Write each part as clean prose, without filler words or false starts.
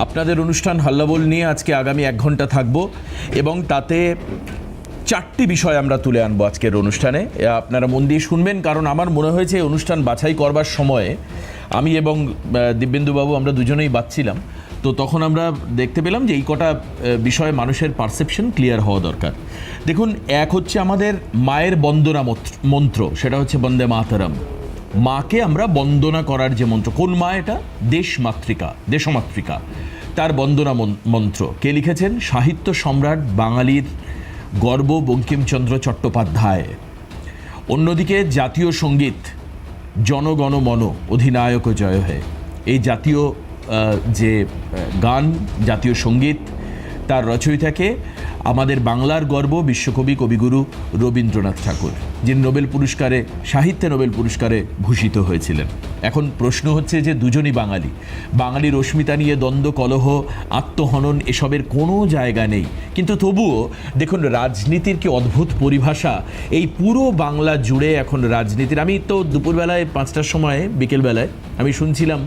আপনাদের অনুষ্ঠান হাল্লাবোল নিয়ে আজকে আগামী 1 ঘন্টা থাকব এবং তাতে 4টি বিষয় আমরা তুলে আনবো আজকের অনুষ্ঠানে। আপনারা মন দিয়ে শুনবেন, কারণ আমার মনে হয়েছে অনুষ্ঠান বাছাই করবার সময়ে আমি এবং দিব্যেন্দুবাবু আমরা দুজনেই বাঁচছিলাম, তো তখন আমরা দেখতে পেলাম যে এই কটা বিষয়ে মানুষের পারসেপশন ক্লিয়ার হওয়া দরকার। দেখুন, এক হচ্ছে আমাদের মায়ের বন্দনা মন্ত্র, সেটা হচ্ছে বন্দে মাতরম। মাকে আমরা বন্দনা করার যে মন্ত্র, কোন মা? এটা দেশমাতৃকা, তার বন্দনা মন্ত্র কে লিখেছেন? সাহিত্য সম্রাট বাঙালির গর্ব বঙ্কিমচন্দ্র চট্টোপাধ্যায়। অন্যদিকে জাতীয় সঙ্গীত জনগণ মন অধিনায়ক জয় হে, এই জাতীয় যে গান, জাতীয় সঙ্গীত, তার রচয়িতাকে আমাদের বাংলার গর্ব বিশ্বকবি কবিগুরু রবীন্দ্রনাথ ঠাকুর, যিনি সাহিত্যে নোবেল পুরস্কারে ভূষিত হয়েছিলেন। এখন প্রশ্ন হচ্ছে যে দুজনই বাঙালির অস্মিতা নিয়ে দ্বন্দ্ব, কলহ, আত্মহনন এসবের কোনো জায়গা নেই, কিন্তু তবুও দেখুন রাজনীতির কি অদ্ভুত পরিভাষা এই পুরো বাংলা জুড়ে এখন রাজনীতির। আমি তো দুপুরবেলায় 5টার সময় বিকেলবেলায় আমি শুনছিলাম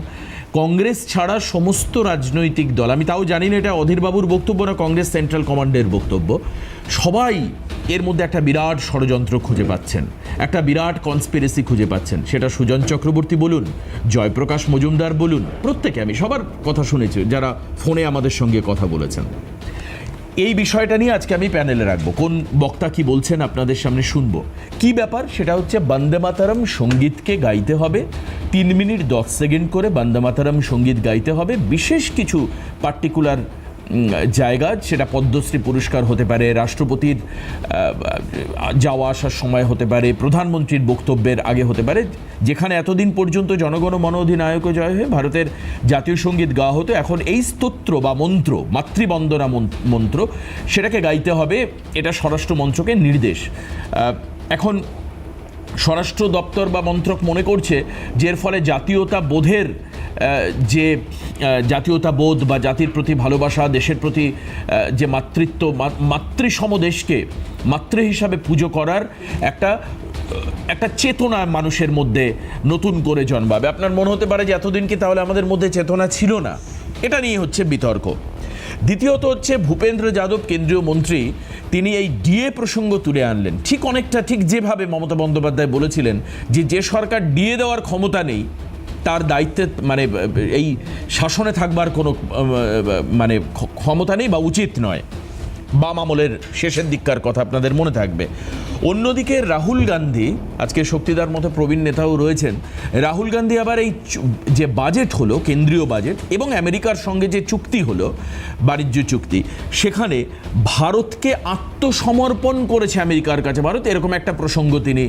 কংগ্রেস ছাড়া সমস্ত রাজনৈতিক দল, আমি তাও জানি না এটা অধীরবাবুর বক্তব্য না কংগ্রেস সেন্ট্রাল কমান্ডের বক্তব্য, সবাই এর মধ্যে একটা বিরাট ষড়যন্ত্র খুঁজে পাচ্ছেন, একটা বিরাট কনস্পিরেসি খুঁজে পাচ্ছেন। সেটা সুজন চক্রবর্তী বলুন, জয়প্রকাশ মজুমদার বলুন, প্রত্যেকে, আমি সবার কথা শুনেছি যারা ফোনে আমাদের সঙ্গে কথা বলেছেন। এই বিষয়টা নিয়ে আজকে আমি প্যানেলে রাখবো, কোন বক্তা কি বলছেন আপনাদের সামনে শুনবো। কি ব্যাপার? সেটা হচ্ছে বন্দে মাতরম সঙ্গীতকে গাইতে হবে 3 মিনিট 10 সেকেন্ড করে, বন্দে মাতরম সঙ্গীত গাইতে হবে। বিশেষ কিছু পার্টিকুলার জায়গা, সেটা পদ্মশ্রী পুরস্কার হতে পারে, রাষ্ট্রপতির যাওয়া আসার সময় হতে পারে, প্রধানমন্ত্রীর বক্তব্যের আগে হতে পারে, যেখানে এতদিন পর্যন্ত জনগণ মন অধিনায়ক জয় হয়ে ভারতের জাতীয় সঙ্গীত গাওয়া হতো, এখন এই স্তোত্র বা মন্ত্র, মাতৃবন্দনা মন্ত্র, সেটাকে গাইতে হবে। এটা স্বরাষ্ট্র মন্ত্রকের নির্দেশ। এখন স্বরাষ্ট্র দপ্তর বা মন্ত্রক মনে করছে যে এর ফলে জাতীয়তা বোধের যে জাতীয়তা বোধ বা জাতির প্রতি ভালোবাসা, দেশের প্রতি যে মাতৃত্ব, মাতৃসম দেশকে মাতৃ হিসাবে পুজো করার একটা চেতনা মানুষের মধ্যে নতুন করে জন্মাবে। আপনার মনে হতে পারে যে এতদিন কি তাহলে আমাদের মধ্যে চেতনা ছিল না? এটা নিয়ে হচ্ছে বিতর্ক। দ্বিতীয়ত হচ্ছে ভূপেন্দ্র যাদব কেন্দ্রীয় মন্ত্রী, তিনি এই ডিএ প্রসঙ্গ তুলে আনলেন, ঠিক যেভাবে মমতা বন্দ্যোপাধ্যায় বলেছিলেন যে সরকার ডিএ দেওয়ার ক্ষমতা নেই, তার দায়িত্বে এই শাসনে থাকবার কোনো ক্ষমতা নেই বা উচিত নয়। বাম আমলের শেষের দিককার কথা আপনাদের মনে থাকবে। অন্যদিকে রাহুল গান্ধী, আজকে শক্তিদার মতো প্রবীণ নেতাও রয়েছেন, রাহুল গান্ধী আবার এই যে বাজেট হলো, কেন্দ্রীয় বাজেট এবং আমেরিকার সঙ্গে যে চুক্তি হলো, বাণিজ্য চুক্তি, সেখানে ভারতকে আত্মসমর্পণ করেছে আমেরিকার কাছে ভারত, এরকম একটা প্রসঙ্গ তিনি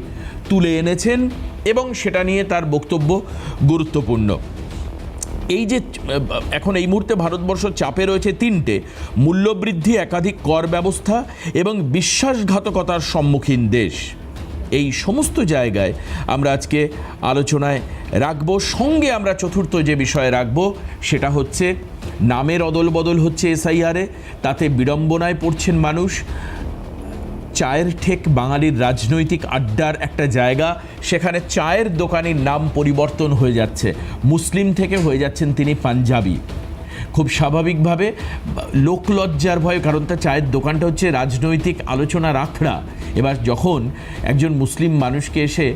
তুলে এনেছেন এবং সেটা নিয়ে তার বক্তব্য গুরুত্বপূর্ণ। এই যে এখন এই মুহূর্তে ভারতবর্ষ চাপে রয়েছে 3টে: মূল্যবৃদ্ধি, একাধিক কর ব্যবস্থা এবং বিশ্বাসঘাতকতার সম্মুখীন দেশ। এই সমস্ত জায়গায় আমরা আজকে আলোচনায় রাখবো। সঙ্গে আমরা চতুর্থ যে বিষয়ে রাখবো সেটা হচ্ছে নামের অদল বদল হচ্ছে এসআইআরে, তাতে বিড়ম্বনায় পড়ছেন মানুষ। চায়ের ঠেক বাঙালির রাজনৈতিক আড্ডার একটা জায়গা, সেখানে চায়ের দোকানের নাম পরিবর্তন হয়ে যাচ্ছে, মুসলিম থেকে হয়ে যাচ্ছেন তিনি পাঞ্জাবি। খুব স্বাভাবিকভাবে লোকলজ্জার ভয়, কারণ তার চায়ের দোকানটা হচ্ছে রাজনৈতিক আলোচনার আখড়া। এবার যখন একজন মুসলিম মানুষকে এসে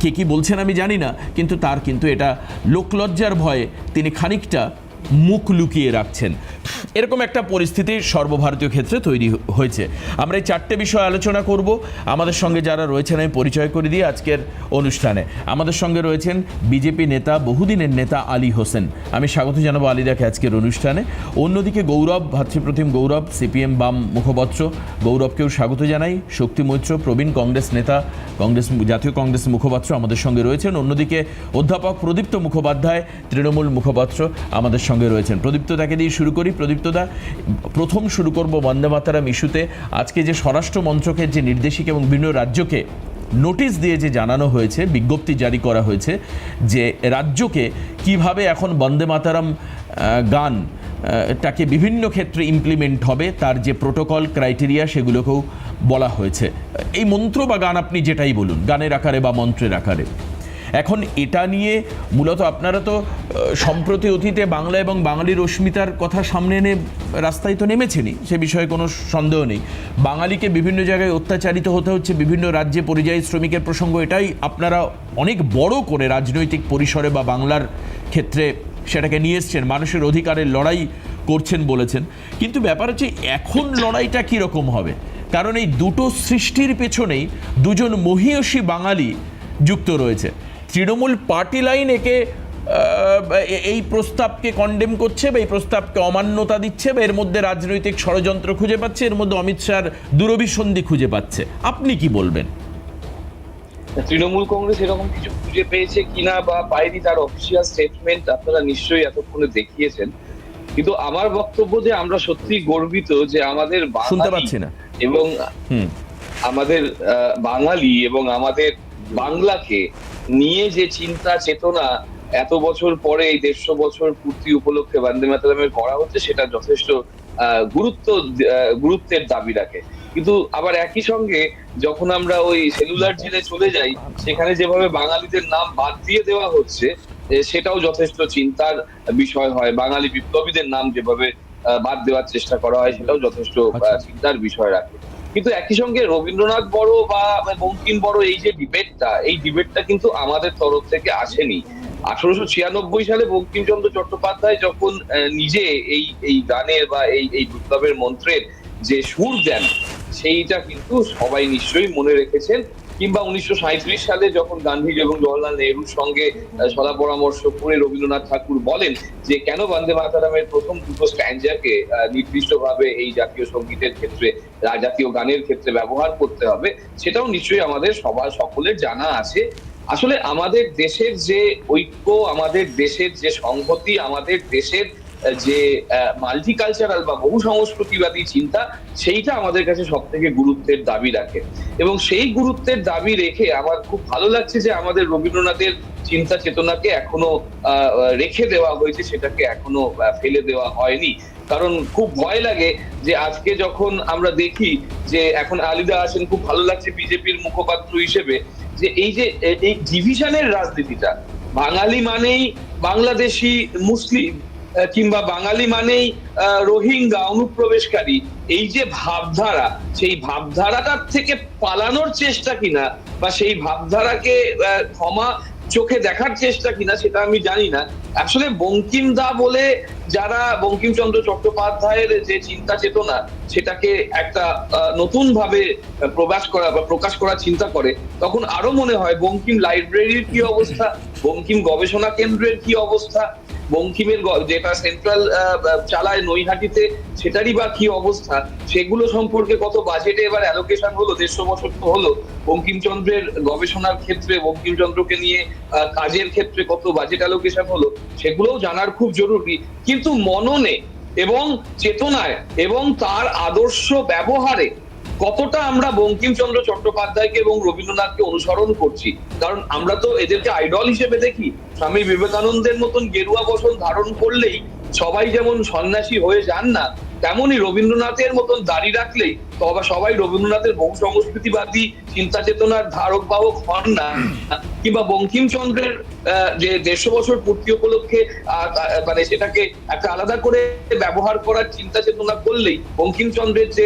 কে কি বলছেন আমি জানি না, কিন্তু এটা লোকলজ্জার ভয়ে তিনি খানিকটা মুখ লুকিয়ে রাখছেন। এরকম একটা পরিস্থিতি সর্বভারতীয় ক্ষেত্রে তৈরি হয়েছে। আমরা এই 4টে বিষয় আলোচনা করব। আমাদের সঙ্গে যারা রয়েছেন আমি পরিচয় করে দিয়ে আজকের অনুষ্ঠানে। আমাদের সঙ্গে রয়েছেন বিজেপি নেতা, বহুদিনের নেতা আলী হোসেন। আমি স্বাগত জানাবো আলীদাকে আজকের অনুষ্ঠানে। অন্যদিকে গৌরব, ভাতৃপ্রতিম গৌরব, সিপিএম বাম মুখপাত্র, গৌরবকেও স্বাগত জানাই। শক্তি মৈত্র, প্রবীণ কংগ্রেস নেতা, জাতীয় কংগ্রেস মুখপাত্র আমাদের সঙ্গে রয়েছেন। অন্যদিকে অধ্যাপক প্রদীপ্ত মুখোপাধ্যায়, তৃণমূল মুখপাত্র আমাদের সঙ্গে রয়েছেন। প্রদীপ্তদাকে দিয়ে শুরু করি। প্রদীপ্তদা, প্রথম শুরু করব বন্দে মাতরম ইস্যুতে। আজকে যে স্বরাষ্ট্র মন্ত্রকের যে নির্দেশিকা এবং বিভিন্ন রাজ্যকে নোটিশ দিয়ে যে জানানো হয়েছে, বিজ্ঞপ্তি জারি করা হয়েছে যে রাজ্যকে কিভাবে এখন বন্দে মাতরম গান তাকে বিভিন্ন ক্ষেত্রে ইমপ্লিমেন্ট হবে, তার যে প্রোটোকল ক্রাইটেরিয়া সেগুলোকেও বলা হয়েছে। এই মন্ত্র বা গান আপনি যেটাই বলুন, গানের আকারে বা মন্ত্রের আকারে, এখন এটা নিয়ে মূলত আপনারা তো সম্প্রতি অতীতে বাংলা এবং বাঙালির অস্মিতার কথা সামনে এনে রাস্তায় তো নেমেছেনই, সে বিষয়ে কোনো সন্দেহ নেই। বাঙালিকে বিভিন্ন জায়গায় অত্যাচারিত হতে হচ্ছে, বিভিন্ন রাজ্যে পরিযায়ী শ্রমিকের প্রসঙ্গ, এটাই আপনারা অনেক বড় করে রাজনৈতিক পরিসরে বা বাংলার ক্ষেত্রে সেটাকে নিয়ে এসছেন, মানুষের অধিকারের লড়াই করছেন বলেছেন। কিন্তু ব্যাপার হচ্ছে এখন লড়াইটা কীরকম হবে, কারণ এই দুটো সৃষ্টির পেছনেই দুজন মহীয়সী বাঙালি যুক্ত রয়েছে। তৃণমূল পার্টি লাইন একে এই প্রস্তাবকে কন্ডেম করছে বা এই প্রস্তাবকে অমান্যতা দিচ্ছে বা এর মধ্যে রাজনৈতিক ষড়যন্ত্র খুঁজে পাচ্ছে, এর মধ্যে অমিত শাহর দূরভিসন্ধি খুঁজে পাচ্ছে। আপনি কি বলবেন? তৃণমূল কংগ্রেস এরকম কিছু খুঁজে পেয়েছে কিনা বা পায়নি তার অফিসিয়াল স্টেটমেন্ট আপনারা নিশ্চয়ই এতক্ষণে দেখিয়েছেন, কিন্তু আমার বক্তব্য যে আমরা সত্যি গর্বিত যে আমাদের শুনতে পাচ্ছি না এবং আমাদের বাঙালি এবং আমাদের বাংলাকে নিয়ে যে চিন্তা চেতনা এত বছর পরে এই 150 বছর পূর্তি উপলক্ষে বন্দে মাতরমের করা হচ্ছে, সেটা যথেষ্ট গুরুত্বের দাবি রাখে। কিন্তু আবার একই সঙ্গে যখন আমরা ওই সেলুলার জেলে চলে যাই, সেখানে যেভাবে বাঙালিদের নাম বাদ দিয়ে দেওয়া হচ্ছে সেটাও যথেষ্ট চিন্তার বিষয় হয়। বাঙালি বিপ্লবীদের নাম যেভাবে বাদ দেওয়ার চেষ্টা করা হয় সেটাও যথেষ্ট চিন্তার বিষয় রাখে। কিন্তু একই সঙ্গে রবীন্দ্রনাথ বড় বা বঙ্কিম বড় এই যে ডিবেটটা কিন্তু আমাদের তরফ থেকে আসেনি। 1896 সালে বঙ্কিমচন্দ্র চট্টোপাধ্যায় যখন নিজে এই গানের বা এই বিপ্লবের মন্ত্রের যে সুর দেন, সেইটা কিন্তু সবাই নিশ্চয়ই মনে রেখেছেন। কিংবা 1937 সালে যখন গান্ধী এবং জওহরলাল নেহরুর সঙ্গে সলা পরামর্শ করে রবীন্দ্রনাথ ঠাকুর বলেন যে কেন বন্দে মাতরমের প্রথম দুটো স্ট্যান্জাকে নির্দিষ্টভাবে এই জাতীয় সঙ্গীতের ক্ষেত্রে, জাতীয় গানের ক্ষেত্রে ব্যবহার করতে হবে, সেটাও নিশ্চয়ই আমাদের সকলের জানা আছে। আসলে আমাদের দেশের যে ঐক্য, আমাদের দেশের যে সংহতি, আমাদের দেশের যে মাল্টিকালচারাল বা বহু সংস্কৃতিবাদী চিন্তা, সেইটা আমাদের কাছে সব থেকে গুরুত্বের দাবি রাখে। এবং সেই গুরুত্বের দাবি রেখে আমার খুব ভালো লাগছে যে আমাদের রবীন্দ্রনাথের চিন্তা চেতনাকে এখনো রেখে দেওয়া হয়েছে, সেটাকে এখনো ফেলে দেওয়া হয়নি। কারণ খুব ভয় লাগে যে আজকে যখন আমরা দেখি যে এখন আলিদা আছেন, খুব ভালো লাগছে বিজেপির মুখপাত্র হিসেবে, যে এই ডিভিশনের রাজনীতিটা, বাঙালি মানেই বাংলাদেশি মুসলিম কিংবা বাঙালি মানেই রোহিঙ্গা অনুপ্রবেশকারী, এই যে ভাবধারা, সেই ভাবধারাটার থেকে পালানোর চেষ্টা কিনা বা সেই ভাবধারাকে ক্ষমা চোখে দেখার চেষ্টা কিনা সেটা আমি জানি না। আসলে বঙ্কিম দা বলে যারা বঙ্কিমচন্দ্র চট্টোপাধ্যায়ের যে চিন্তা চেতনা সেটাকে একটা নতুন ভাবে প্রকাশ করার চিন্তা করে, তখন আরো মনে হয় বঙ্কিম লাইব্রেরির কি অবস্থা, বঙ্কিম গবেষণা কেন্দ্রের কি অবস্থা, বঙ্কিমের যেটা সেন্ট্রাল চালায় নৈহাটিতে সেটারই বা কি অবস্থা, সেগুলো সম্পর্কে কত বাজেটে এবার অ্যালোকেশন হলো, 150 বছর তো হলো, বঙ্কিমচন্দ্রের গবেষণার ক্ষেত্রে, বঙ্কিমচন্দ্রকে নিয়ে কাজের ক্ষেত্রে কত বাজেট অ্যালোকেশন হলো, সেগুলোও জানার খুব জরুরি। কিন্তু মননে এবং চেতনায় এবং তার আদর্শ ব্যবহারে কতটা আমরা বঙ্কিমচন্দ্র চট্টোপাধ্যায়কে এবং রবীন্দ্রনাথকে অনুসরণ করছি, কারণ আমরা তো এদেরকে আইডল হিসেবে দেখি। স্বামী বিবেকানন্দের মতন গেরুয়া বসন ধারণ করলেই সবাই যেমন সন্ন্যাসী হয়ে যান না, তেমনই রবীন্দ্রনাথের মতন দাড়ি রাখলেই তবে সবাই রবীন্দ্রনাথের বহু সংস্কৃতিবাদী চিন্তা চেতনার ধারক বাহক হন না। কিংবা বঙ্কিমচন্দ্রের যে 150 বছর পূর্তি উপলক্ষে মানে সেটাকে একটা আলাদা করে ব্যবহার করার চিন্তা চেতনা করলেই বঙ্কিমচন্দ্রের যে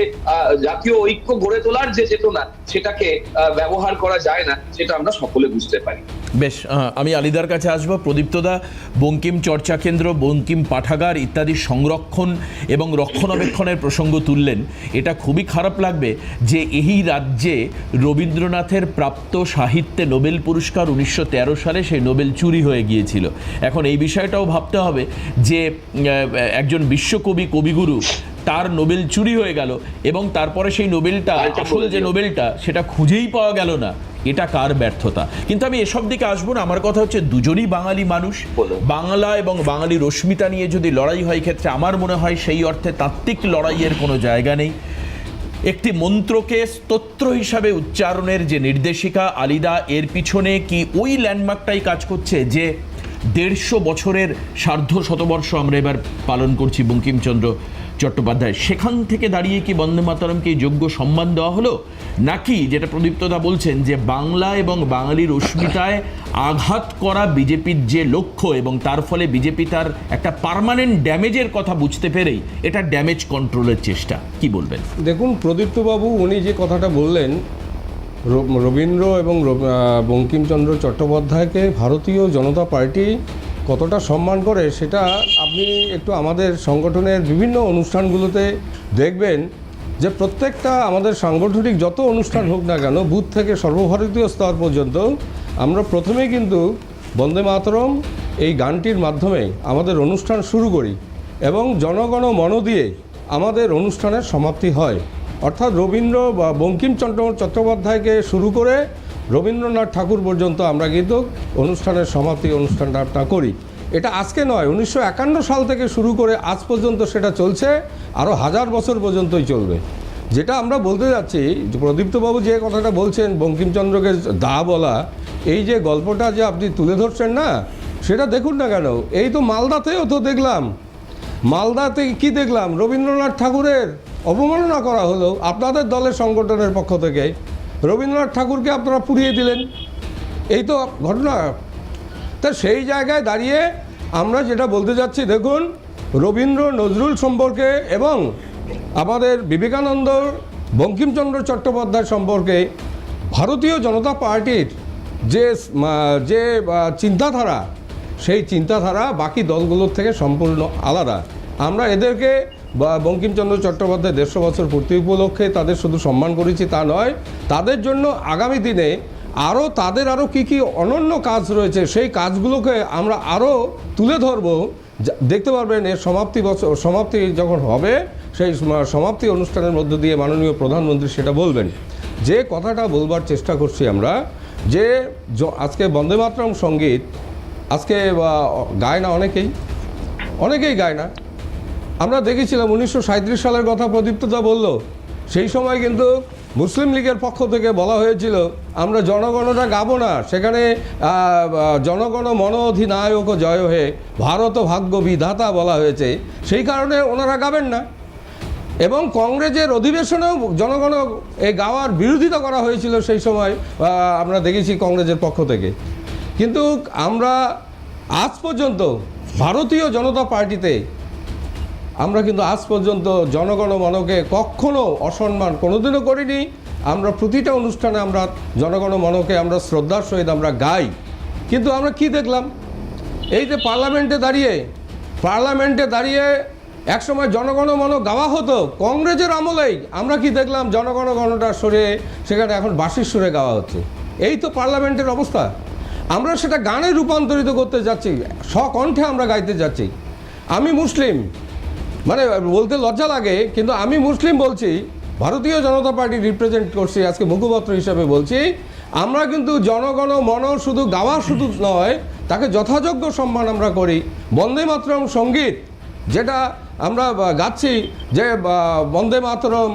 জাতীয় ঐক্য গড়ে তোলার যে চেতনা সেটাকে ব্যবহার করা যায় না, সেটা আমরা সকলে বুঝতে পারি। বেশ, আমি আলিদার কাছে আসবো। প্রদীপ্তদা, বঙ্কিম চর্চা কেন্দ্র, বঙ্কিম পাঠাগার ইত্যাদি সংরক্ষণ এবং রক্ষণাবেক্ষণের প্রসঙ্গ তুললেন। এটা খুবই খারাপ লাগবে যে এই রাজ্যে রবীন্দ্রনাথের প্রাপ্ত সাহিত্যে নোবেল পুরস্কার 1913 সালে সেই নোবেল চুরি হয়ে গিয়েছিল। এখন এই বিষয়টাও ভাবতে হবে যে একজন বিশ্বকবি, কবিগুরু, তার নোবেল চুরি হয়ে গেল এবং তারপরে সেই নোবেলটা, আসল যে নোবেলটা, সেটা খুঁজেই পাওয়া গেল না। এটা কার ব্যর্থতা? কিন্তু আমি এসব দিকে আসবো না। আমার কথা হচ্ছে দুজনই বাঙালি মানুষ, বাংলা এবং বাঙালির অস্মিতা নিয়ে যদি লড়াই হয়, ক্ষেত্রে আমার মনে হয় সেই অর্থে তাত্ত্বিক লড়াইয়ের কোনো জায়গা নেই। একটি মন্ত্রকে স্তোত্র হিসাবে উচ্চারণের যে নির্দেশিকা, আলিদা, এর পিছনে কি ওই ল্যান্ডমার্কটাই কাজ করছে যে 150 বছরের সার্ধ শতবর্ষ আমরা এবার পালন করছি বঙ্কিমচন্দ্র চট্টোপাধ্যায়, সেখান থেকে দাঁড়িয়ে কি বন্দে মাতরমকে যোগ্য সম্মান দেওয়া হলো, নাকি যেটা প্রদীপ্তদা বলছেন যে বাংলা এবং বাঙালির অস্মিতায় আঘাত করা বিজেপির যে লক্ষ্য এবং তার ফলে বিজেপি তার একটা পার্মানেন্ট ড্যামেজের কথা বুঝতে পেরেই এটা ড্যামেজ কন্ট্রোলের চেষ্টা, কি বলবেন? দেখুন প্রদীপ্তবাবু উনি যে কথাটা বললেন, রবীন্দ্র এবং বঙ্কিমচন্দ্র চট্টোপাধ্যায়কে ভারতীয় জনতা পার্টি কতটা সম্মান করে সেটা আপনি একটু আমাদের সংগঠনের বিভিন্ন অনুষ্ঠানগুলোতে দেখবেন যে প্রত্যেকটা আমাদের সাংগঠনিক যত অনুষ্ঠান হোক না কেন, বুথ থেকে সর্বভারতীয় স্তর পর্যন্ত আমরা প্রথমেই কিন্তু বন্দে মাতরম এই গানটির মাধ্যমে আমাদের অনুষ্ঠান শুরু করি এবং জনগণ মন দিয়ে আমাদের অনুষ্ঠানের সমাপ্তি হয়। অর্থাৎ রবীন্দ্র বা বঙ্কিমচন্দ্র চট্টোপাধ্যায়কে শুরু করে রবীন্দ্রনাথ ঠাকুর পর্যন্ত আমরা কিন্তু অনুষ্ঠানের সমাপ্তি অনুষ্ঠানটা করি। এটা আজকে নয়, 1951 সাল থেকে শুরু করে আজ পর্যন্ত সেটা চলছে, আরও 1000 বছর পর্যন্তই চলবে। যেটা আমরা বলতে যাচ্ছি, প্রদীপ্তবাবু যে কথাটা বলছেন বঙ্কিমচন্দ্রকে দা বলা, এই যে গল্পটা যে আপনি তুলে ধরছেন না, সেটা দেখুন না কেন, এই তো মালদাতেও তো দেখলাম, মালদাতে কি দেখলাম, রবীন্দ্রনাথ ঠাকুরের অবমাননা করা হলো আপনাদের দলের সংগঠনের পক্ষ থেকে। রবীন্দ্রনাথ ঠাকুরকে আপনারা পুড়িয়ে দিলেন, এই তো ঘটনা। তা সেই জায়গায় দাঁড়িয়ে আমরা যেটা বলতে যাচ্ছি, দেখুন রবীন্দ্র নজরুল সম্পর্কে এবং আমাদের বিবেকানন্দ বঙ্কিমচন্দ্র চট্টোপাধ্যায় সম্পর্কে ভারতীয় জনতা পার্টির যে চিন্তাধারা, সেই চিন্তাধারা বাকি দলগুলোর থেকে সম্পূর্ণ আলাদা। আমরা এদেরকে বঙ্কিমচন্দ্র চট্টোপাধ্যায় 150 বছর পূর্তি উপলক্ষে তাদের শুধু সম্মান করেছি তা নয়, তাদের জন্য আগামী দিনে তাদের আরও কী কী অনন্য কাজ রয়েছে সেই কাজগুলোকে আমরা আরও তুলে ধরব। দেখতে পারবেন এর সমাপ্তি যখন হবে, সেই সমাপ্তি অনুষ্ঠানের মধ্য দিয়ে মাননীয় প্রধানমন্ত্রী সেটা বলবেন। যে কথাটা বলবার চেষ্টা করছি আমরা, যে আজকে বন্দে মাতরম সঙ্গীত আজকে গায় না, অনেকেই গায় না। আমরা দেখেছিলাম 1937 সালের কথা প্রদীপ্তদা বলল, সেই সময় কিন্তু মুসলিম লীগের পক্ষ থেকে বলা হয়েছিল আমরা জনগণটা গাবো না, সেখানে জনগণ মন অধিনায়ক জয় হে ভারত ভাগ্য বিধাতা বলা হয়েছে, সেই কারণে ওনারা গাবেন না। এবং কংগ্রেসের অধিবেশনেও জনগণ এই গাওয়ার বিরোধিতা করা হয়েছিল সেই সময়, আমরা দেখেছি কংগ্রেসের পক্ষ থেকে। কিন্তু আমরা আজ পর্যন্ত ভারতীয় জনতা পার্টিতে আমরা কিন্তু আজ পর্যন্ত জনগণ মনকে কখনো অসম্মান কোনোদিনও করিনি। আমরা প্রতিটা অনুষ্ঠানে আমরা জনগণ মনকে আমরা শ্রদ্ধার সহিত আমরা গাই। কিন্তু আমরা কি দেখলাম, এই যে পার্লামেন্টে দাঁড়িয়ে একসময় জনগণ মন গাওয়া হতো কংগ্রেসের আমলেই, আমরা কি দেখলাম জনগণ গণটা সরে সেখানে এখন বাঁশির সুরে গাওয়া হচ্ছে। এই তো পার্লামেন্টের অবস্থা। আমরা সেটা গানে রূপান্তরিত করতে যাচ্ছি, স্বকণ্ঠে আমরা গাইতে যাচ্ছি। আমি মুসলিম, মানে বলতে লজ্জা লাগে, কিন্তু আমি মুসলিম বলছি, ভারতীয় জনতা পার্টি রিপ্রেজেন্ট করছি, আজকে মুখপাত্র হিসাবে বলছি, আমরা কিন্তু জনগণ মন শুধু গাওয়া শুধু নয়, তাকে যথাযোগ্য সম্মান আমরা করি। বন্দে মাতরম সঙ্গীত যেটা আমরা গাচ্ছি, যে বন্দে মাতরম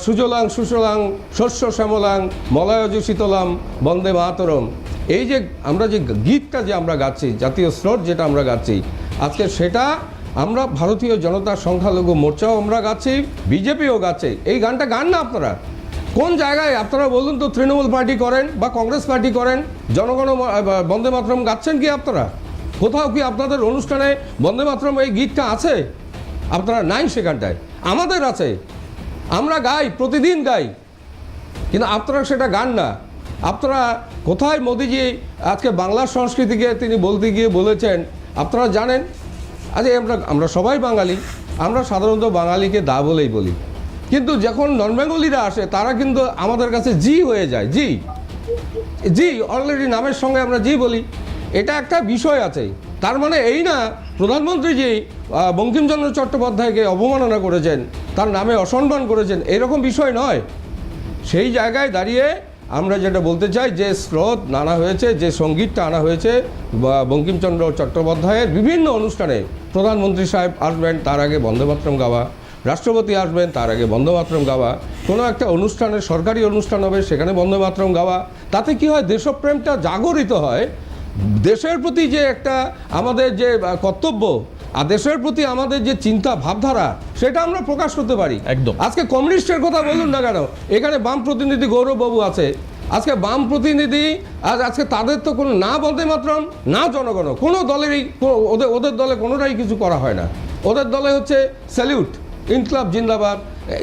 সুজলাং সুশলাং শস্য শ্যামলাং মলয়জ শীতলাম বন্দে মাতরম, এই যে আমরা যে গীতটা যে আমরা গাচ্ছি, জাতীয় স্রোত যেটা আমরা গাচ্ছি আজকে, সেটা আমরা ভারতীয় জনতা সংখ্যালঘু মোর্চাও আমরা গাচ্ছি, বিজেপিও গাচ্ছে। এই গানটা গান না আপনারা কোন জায়গায়? আপনারা বলুন তো, তৃণমূল পার্টি করেন বা কংগ্রেস পার্টি করেন, জনগণ বন্দে মাতরম গাচ্ছেন কি আপনারা? কোথাও কি আপনাদের অনুষ্ঠানে বন্দে মাতরম এই গীতটা আছে? আপনারা নাই সেখানটায়, আমাদের আছে, আমরা গাই, প্রতিদিন গাই, কিন্তু আপনারা সেটা গান না। আপনারা কোথায় মোদিজি আজকে বাংলার সংস্কৃতিকে তিনি বলতে গিয়ে বলেছেন, আপনারা জানেন? আজ আমরা সবাই বাঙালি, আমরা সাধারণত বাঙালিকে দা বলেই বলি, কিন্তু যখন নন বেঙ্গলিরা আসে তারা কিন্তু আমাদের কাছে জি হয়ে যায়, জি অলরেডি নামের সঙ্গে আমরা জি বলি। এটা একটা বিষয় আছে। তার মানে এই না প্রধানমন্ত্রীজি বঙ্কিমচন্দ্র চট্টোপাধ্যায়কে অবমাননা করেছেন, তার নামে অসম্মান করেছেন, এরকম বিষয় নয়। সেই জায়গায় দাঁড়িয়ে আমরা যেটা বলতে চাই, যে স্রোত আনা হয়েছে, যে সঙ্গীতটা আনা হয়েছে বঙ্কিমচন্দ্র চট্টোপাধ্যায়ের বিভিন্ন অনুষ্ঠানে, প্রধানমন্ত্রী সাহেব আসবেন তার আগে বন্দে মাতরম গাওয়া, রাষ্ট্রপতি আসবেন তার আগে বন্দে মাতরম গাওয়া, কোনো একটা অনুষ্ঠানে সরকারি অনুষ্ঠান হবে সেখানে বন্দে মাতরম গাওয়া, তাতে কি হয়, দেশপ্রেমটা জাগরিত হয়। দেশের প্রতি যে একটা আমাদের যে কর্তব্য, দেশের প্রতি আমাদের যে চিন্তা ভাবধারা সেটা আমরা প্রকাশ করতে পারি। একদম। আজকে কমিউনিস্টের কথা বলুন না কেন, এখানে বাম প্রতিনিধি গৌরব বাবু আছে, আজকে বাম প্রতিনিধি আজকে তাদের তো কোনো না বন্দে মাতরম না জনগণ কোনো দলেরই ওদের দলে কোনোটাই কিছু করা হয় না। ওদের দলে হচ্ছে স্যালিউট, ইনকলাব জিন্দাবাদ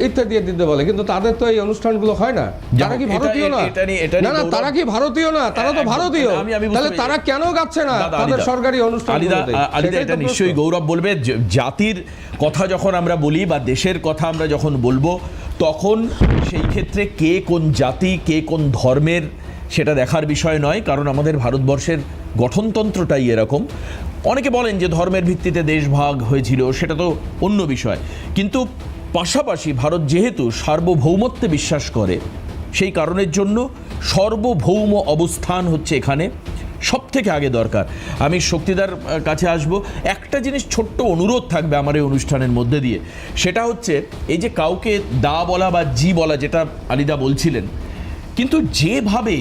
ইত্যাদি ইত্যাদি বলে, কিন্তু তাদের তো এই অনুষ্ঠানগুলো হয় না। তারা কি ভারতীয় না? না না, তারা কি ভারতীয় না? তারা তো ভারতীয়। তাহলে তারা কেন গাচ্ছে না তাদের সরকারি অনুষ্ঠানগুলোতে? আলিদা, এটা নিশ্চয়ই গৌরব বলবে। জাতির কথা যখন আমরা বলি বা দেশের কথা আমরা যখন বলবো, তখন সেই ক্ষেত্রে কে কোন জাতি, কে কোন ধর্মের, সেটা দেখার বিষয় নয়। কারণ আমাদের ভারতবর্ষের গঠনতন্ত্রটাই এরকম। অনেকে বলেন যে ধর্মের ভিত্তিতে দেশ ভাগ হয়েছিল, সেটা তো অন্য বিষয়। কিন্তু পাশাপাশি ভারত যেহেতু সার্বভৌমত্বে বিশ্বাস করে, সেই কারণের জন্য সার্বভৌম অবস্থান হচ্ছে এখানে সব থেকে আগে দরকার। আমি শক্তিদার কাছে আসব। একটা জিনিস ছোট্ট অনুরোধ থাকবে আমার এই অনুষ্ঠানের মধ্যে দিয়ে, সেটা হচ্ছে এই যে কাউকে দা বলা বা জি বলা, যেটা আলিদা বলছিলেন, কিন্তু যেভাবে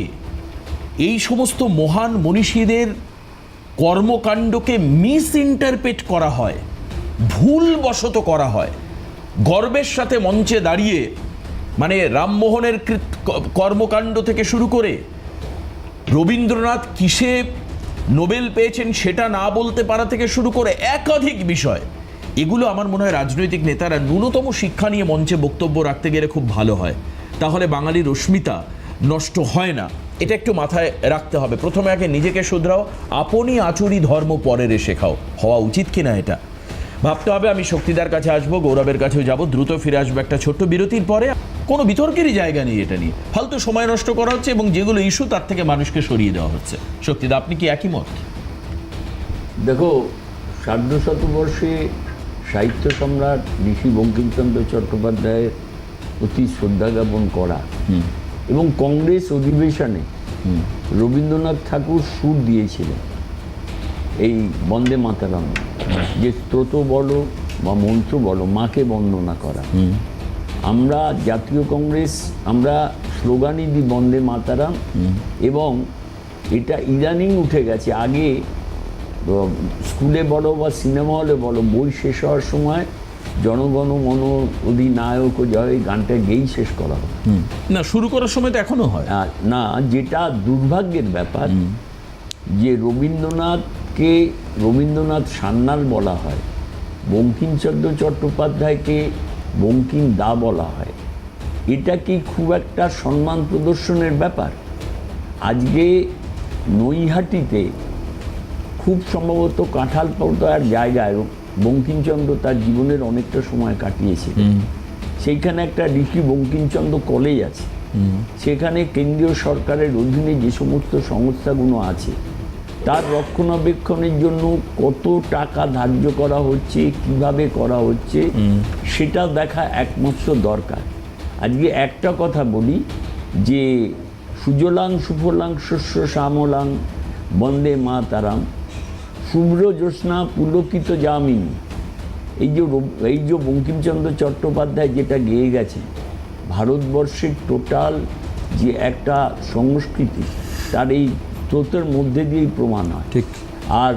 এই সমস্ত মহান মনীষীদের কর্মকাণ্ডকে মিস ইন্টারপ্রেট করা হয়, ভুলবশত করা হয়, গর্বের সাথে মঞ্চে দাঁড়িয়ে, মানে রামমোহনের কর্মকাণ্ড থেকে শুরু করে রবীন্দ্রনাথ কিসে নোবেল পেয়েছেন সেটা না বলতে পারা থেকে শুরু করে একাধিক বিষয়, এগুলো আমার মনে হয় রাজনৈতিক নেতারা ন্যূনতম শিক্ষা নিয়ে মঞ্চে বক্তব্য রাখতে গেলে খুব ভালো হয়। তাহলে বাঙালির অস্মিতা নষ্ট হয় না। এটা একটু মাথায় রাখতে হবে। প্রথমে আগে নিজেকে শুধরাও, আপনি আচরি ধর্ম পরেরে শেখাও, হওয়া উচিত কিনা এটা ভাবতে হবে। আমি শক্তিদার কাছে আসবো, গৌরবের কাছেও যাব, দ্রুত ফিরে আসবো একটা ছোট্ট বিরতির পরে। কোনো বিতর্কেরই জায়গা নেই এটা নিয়ে, ফালতু সময় নষ্ট করা হচ্ছে এবং যেগুলো ইস্যু তার থেকে মানুষকে সরিয়ে দেওয়া হচ্ছে। শক্তিদা, আপনি কি একই মত? দেখো, সার্ধশতবর্ষে সাহিত্য সম্রাট ঋষি বঙ্কিমচন্দ্র চট্টোপাধ্যায়ের অতি শ্রদ্ধা জ্ঞাপন করা এবং কংগ্রেস অধিবেশনে রবীন্দ্রনাথ ঠাকুর সুর দিয়েছিলেন এই বন্দে মাতরম, যে স্তোত্র বলো বা মন্ত্র বলো, মাকে বন্দনা করা। আমরা জাতীয় কংগ্রেস, আমরা স্লোগানই দিই বন্দে মাতরম, এবং এটা ইদানিং উঠে গেছে। আগে স্কুলে বলো বা সিনেমা হলে বলো, বই শেষ হওয়ার সময় জনগণ মন অধিনায়ক জয় গানটা গেয়েই শেষ করা হয় না, শুরু করার সময় তো এখনো হয় না। যেটা দুর্ভাগ্যের ব্যাপার যে রবীন্দ্রনাথকে রবীন্দ্রনাথ সান্যাল বলা হয়, বঙ্কিমচন্দ্র চট্টোপাধ্যায়কে বঙ্কিম দা বলা হয়। এটা কি খুব একটা সম্মান প্রদর্শনের ব্যাপার? আজকে নৈহাটিতে খুব সম্ভবত কাঁঠালপাড়ার জায়গায় বঙ্কিমচন্দ্র তার জীবনের অনেকটা সময় কাটিয়েছে। সেইখানে একটা ঋষি বঙ্কিমচন্দ্র কলেজ আছে। সেখানে কেন্দ্রীয় সরকারের অধীনে যে সমস্ত সংস্থাগুলো আছে তার রক্ষণাবেক্ষণের জন্য কত টাকা ধার্য করা হচ্ছে, কিভাবে করা হচ্ছে, সেটা দেখা একমাত্র দরকার। আজকে একটা কথা বলি যে সুজলাং সুফলাং শস্য শ্যামলাং বন্দে মাতরম শুভ্র জ্যোৎস্না পুলকিত যামিনী, এই যে বঙ্কিমচন্দ্র চট্টোপাধ্যায় যেটা গেয়ে গেছে, ভারতবর্ষের টোটাল যে একটা সংস্কৃতি তার এই স্তোত্রের মধ্যে দিয়েই প্রমাণ হয়। ঠিক। আর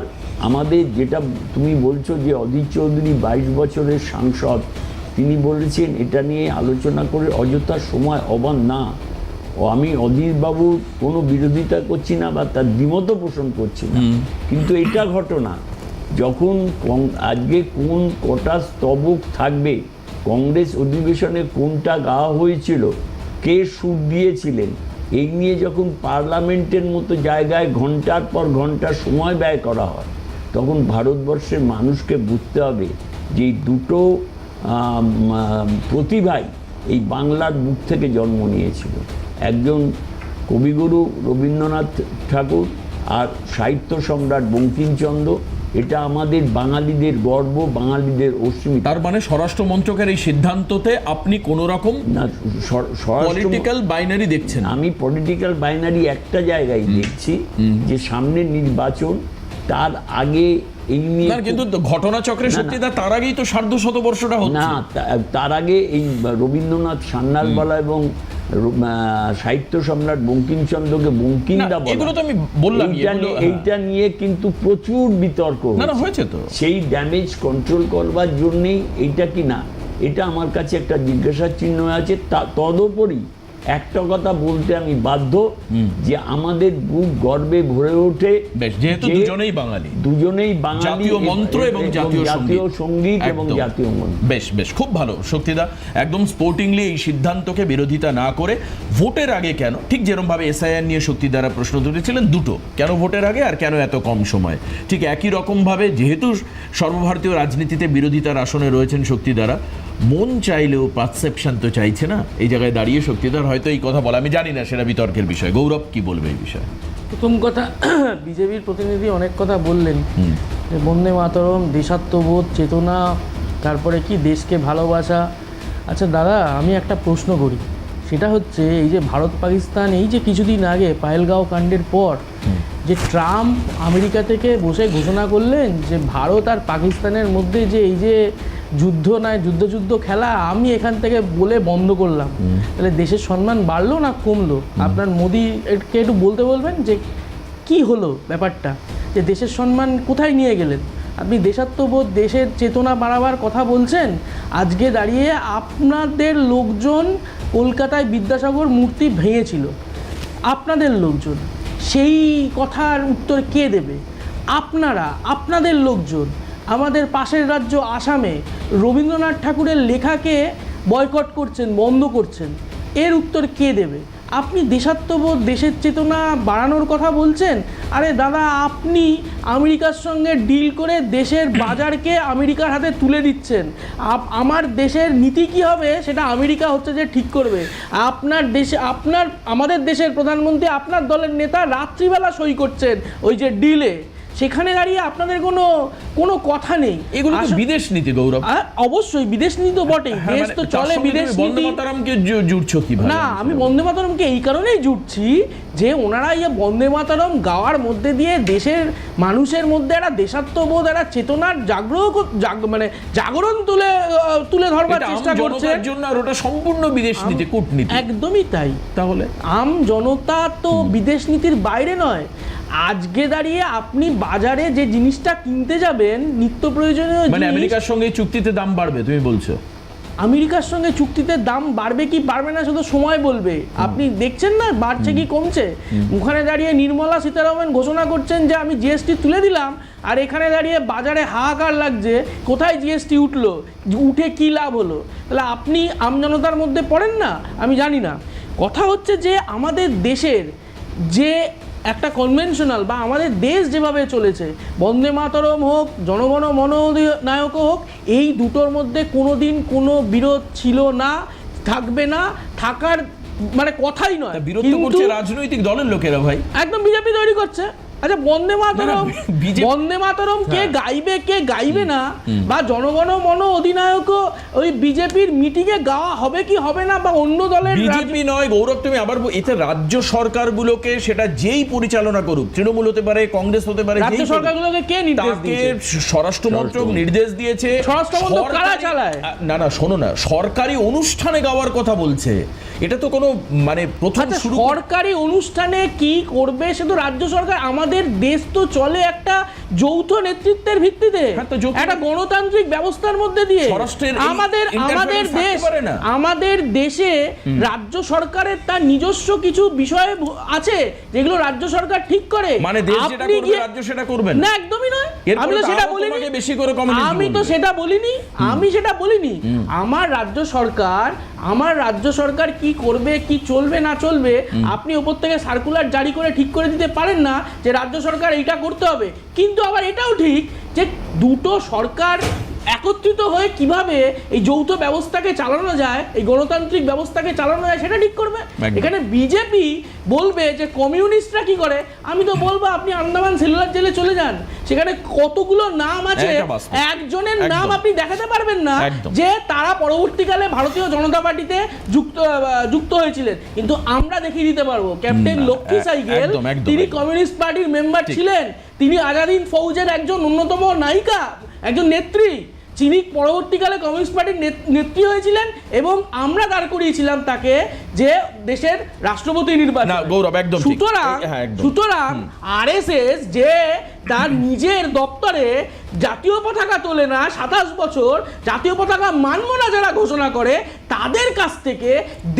আমাদের যেটা তুমি বলছো যে অধীর চৌধুরী 22 বছরের সাংসদ, তিনি বলেছেন এটা নিয়ে আলোচনা করে অযথা সময় অবান না। আমি অধীর বাবুর কোনো বিরোধিতা করছি না বা তার দ্বিমত পোষণ করছি না, কিন্তু এটা ঘটনা যখন আজকে কোন কটা স্তবক থাকবে, কংগ্রেস অধিবেশনে কোনটা গাওয়া হয়েছিল, কে সুর দিয়েছিলেন, এই নিয়ে যখন পার্লামেন্টের মতো জায়গায় ঘন্টার পর ঘন্টা সময় ব্যয় করা হয়, তখন ভারতবর্ষের মানুষকে বুঝতে হবে যে এই দুটো প্রতিভাই এই বাংলার বুক থেকে জন্ম নিয়েছিল। একজন কবিগুরু রবীন্দ্রনাথ ঠাকুর আর সাহিত্য সম্রাট বঙ্কিমচন্দ্র। এটা আমাদের বাঙালিদের গর্ব, বাঙালিদের অস্মিতা। তার মানে স্বরাষ্ট্র মন্ত্রকের এই সিদ্ধান্ততে আপনি কোনো রকম না পলিটিক্যাল বাইনারি দেখছেন? আমি পলিটিক্যাল বাইনারি একটা জায়গায় দেখছি যে সামনে নির্বাচন, তার আগে এই নিয়ে কিন্তু ঘটনাচক্রে সত্যি তার আগেই তো সার্ধশতবর্ষটা হচ্ছে না, তার আগে এই রবীন্দ্রনাথ সান্যাল বলা এবং সাহিত্য সম্রাট বঙ্কিমচন্দ্রকে বঙ্কিমদা না, বলা, এগুলো তো আমি বললাম, এইটা নিয়ে কিন্তু প্রচুর বিতর্ক হয়েছে তো। সেই ড্যামেজ কন্ট্রোল করবার জন্যেই এইটা কি না, এটা আমার কাছে একটা জিজ্ঞাসার চিহ্ন আছে। তদুপরি একটা কথা বলতে আমি বাধ্য যে আমাদের বুক গর্বে ভরে ওঠে, যেহেতু দুজনেই বাঙালি, জাতীয় মন্ত্র এবং জাতীয় সঙ্গীত এবং একদম। জাতীয় মন্ত্র। বেশ খুব ভালো শক্তিদা, একদম স্পোর্টিংলি এই সিদ্ধান্তকে বিরোধিতা না করে ভোটের আগে কেন, ঠিক যেরকম ভাবে এসআইআর নিয়ে শক্তিদারা প্রশ্ন তুলেছিলেন দুটো, কেন ভোটের আগে আর কেন এত কম সময়, ঠিক একই রকম ভাবে যেহেতু সর্বভারতীয় রাজনীতিতে বিরোধিতার আসনে রয়েছেন শক্তিদারা, মন চাইলেও পারসেপশন তো চাইছে না। এই জায়গায় দাঁড়িয়ে শক্তিদার হয়তো এই কথা বলা, আমি জানি না সেটা বিতর্কের বিষয়। গৌরব কি বলবে এই বিষয়ে? প্রথম কথা, বিজেপির প্রতিনিধি অনেক কথা বললেন যে বন্দে মাতরম, দেশাত্মবোধ, চেতনা, তারপরে কি দেশকে ভালোবাসা। আচ্ছা দাদা, আমি একটা প্রশ্ন করি, সেটা হচ্ছে এই যে ভারত পাকিস্তান, এই যে কিছুদিন আগে পাহেলগাঁও কাণ্ডের পর যে ট্রাম্প আমেরিকা থেকে বসে ঘোষণা করলেন যে ভারত আর পাকিস্তানের মধ্যে যে এই যে যুদ্ধ খেলা আমি এখান থেকে বলে বন্ধ করলাম, তাহলে দেশের সম্মান বাড়লো না কমলো? আপনার মোদিকে একটু বলবেন যে কি হলো ব্যাপারটা, যে দেশের সম্মান কোথায় নিয়ে গেলেন? আপনি দেশাত্মবোধ, দেশের চেতনা বাড়াবার কথা বলছেন, আজকে দাঁড়িয়ে আপনাদের লোকজন কলকাতায় বিদ্যাসাগর মূর্তি ভেঙেছিল, আপনাদের লোকজন, সেই কথার উত্তর কে দেবে? আপনাদের লোকজন আমাদের পাশের রাজ্য আসামে রবীন্দ্রনাথ ঠাকুরের লেখাকে বয়কট করছেন, বন্ধ করছেন, এর উত্তর কে দেবে? আপনি দেশাত্মবোধ, দেশের চেতনা বাড়ানোর কথা বলছেন। আরে দাদা, আপনি আমেরিকার সঙ্গে ডিল করে দেশের বাজারকে আমেরিকার হাতে তুলে দিচ্ছেন। আমার দেশের নীতি কী হবে সেটা আমেরিকা হচ্ছে যে ঠিক করবে। আমাদের দেশের প্রধানমন্ত্রী, আপনার দলের নেতা রাত্রিবেলা সই করছেন ওই যে ডিলে, সেখানে দাঁড়িয়ে আপনাদের কোনো কথা নেই। এগুলো তো বিদেশ নীতি গৌরব। অবশ্যই বিদেশ নীতি তো বটেই, দেশ তো চলে বিদেশ নীতি। বন্দে মাতরমকে জুড়ছো কিভাবে? না, আমি বন্দে মাতরমকে এই কারণেই জুড়ছি যে ওনারা এই বন্দে মাতরম গাওয়ার মধ্যে দিয়ে দেশের মানুষের মধ্যে একটা দেশাত্মবোধ, একটা চেতনার জাগরণ তুলে ধরবার চেষ্টা করছেন জন্য, আর ওটা সম্পূর্ণ বিদেশ নীতি, কূটনীতি। একদমই তাই। তাহলে আম জনতা তো বিদেশ নীতির বাইরে নয়। আজকে দাঁড়িয়ে আপনি বাজারে যে জিনিসটা কিনতে যাবেন, নিত্য প্রয়োজনীয় মানে আমেরিকার সঙ্গে চুক্তিতে দাম বাড়বে তুমি বলছো? আমেরিকার সঙ্গে চুক্তিতে দাম বাড়বে কি বাড়বে না শুধু সময় বলবে। আপনি দেখছেন না বাড়ছে কি কমছে। ওখানে দাঁড়িয়ে নির্মলা সীতারামন ঘোষণা করছেন যে আমি জিএসটি তুলে দিলাম, আর এখানে দাঁড়িয়ে বাজারে হাহাকার লাগছে কোথায় জিএসটি উঠলো, উঠে কি লাভ হলো। তাহলে আপনি আমজনতার মধ্যে পড়েন না, আমি জানি না। কথা হচ্ছে যে আমাদের দেশের যে একটা কনভেনশনাল বা আমাদের দেশ যেভাবে চলেছে, বন্দে মাতরম হোক, জনগণ মনোনায়ক হোক, এই দুটোর মধ্যে কোনোদিন কোনো বিরোধ ছিল না, থাকবে না, থাকার মানে কথাই নয়। বিরোধ করছে রাজনৈতিক দলের লোকেরা ভাই, একদম বিজেপি তৈরি করছে। আচ্ছা, বন্দে মাতরম কে গাইবে কে গাইবে না, বা জনগণ মন অধিনায়ক ওই বিজেপির মিটিংয়ে গাওয়া হবে কি হবে না, বা অন্য দলের বিজেপি নয় গৌরব, তুমি আবার এতে রাজ্য সরকারগুলোকে সেটা যেই পরিচালনা করুক, তৃণমূল হতে পারে, কংগ্রেস হতে পারে, রাজ্য সরকারগুলোকে কে নির্দেশ দিয়েছে? স্বরাষ্ট্র মন্ত্রক নির্দেশ দিয়েছে। স্বরাষ্ট্র মন্ত্রক কারা চালায়? না শোনো না, সরকারি অনুষ্ঠানে গাওয়ার কথা বলছে, এটা তো কোনো মানে প্রথম সরকারি অনুষ্ঠানে কি করবে সে তো রাজ্য সরকার। আমাদের দেশ তো চলে একটা যৌথ নেতৃত্বের ভিত্তিতে, একটা গণতান্ত্রিক ব্যবস্থার মধ্যে দিয়ে। আমাদের দেশে রাজ্য সরকারের তার নিজস্ব কিছু বিষয় আছে যেগুলো রাজ্য সরকার ঠিক করে, মানে দেশ যেটা করবে রাজ্য সেটা করবে না, একদমই নয়। আমি তো সেটা বলিনি, আমি সেটা বলিনি। আমার রাজ্য সরকার কি করবে, কি চলবে না চলবে, আপনি ওপর থেকে সার্কুলার জারি করে ঠিক করে দিতে পারেন না যে রাজ্য সরকার এইটা করতে হবে। কিন্তু আবার এটাও ঠিক যে দুটো সরকার একত্রিত হয়ে কিভাবে এই যৌথ ব্যবস্থাকে চালানো যায়, এই গণতান্ত্রিক ব্যবস্থাকে চালানো যায়, সেটা ঠিক করবে। এখানে বিজেপি বলবে যে কমিউনিস্টরা কি করে, আমি তো বলবো আপনি আন্দামান সেলুলার জেলে চলে যান, সেখানে কতগুলো নাম আছে, একজনের নাম আপনি দেখাতে পারবেন না যে তারা পরবর্তীকালে ভারতীয় জনতা পার্টিতে যুক্ত হয়েছিলেন। কিন্তু আমরা দেখিয়ে দিতে পারবো ক্যাপ্টেন লক্ষ্মী সাইকেল, তিনি কমিউনিস্ট পার্টির মেম্বার ছিলেন, তিনি আজাদিন ফৌজের একজন অন্যতম নায়িকা, একজন নেত্রী, যিনি পরবর্তীকালে কমিউনিস্ট পার্টির নেত্রী হয়েছিলেন, এবং আমরা দাঁড় করিয়েছিলাম তাকে যে দেশের রাষ্ট্রপতি নির্বাচন। না, গৌরব, একদম ঠিক। হ্যাঁ, একদম। সুতরাং আরএসএস যে তার নিজের দপ্তরে জাতীয় পতাকা তোলে না 27 বছর, জাতীয় পতাকা মানব না যারা ঘোষণা করে, তাদের কাছ থেকে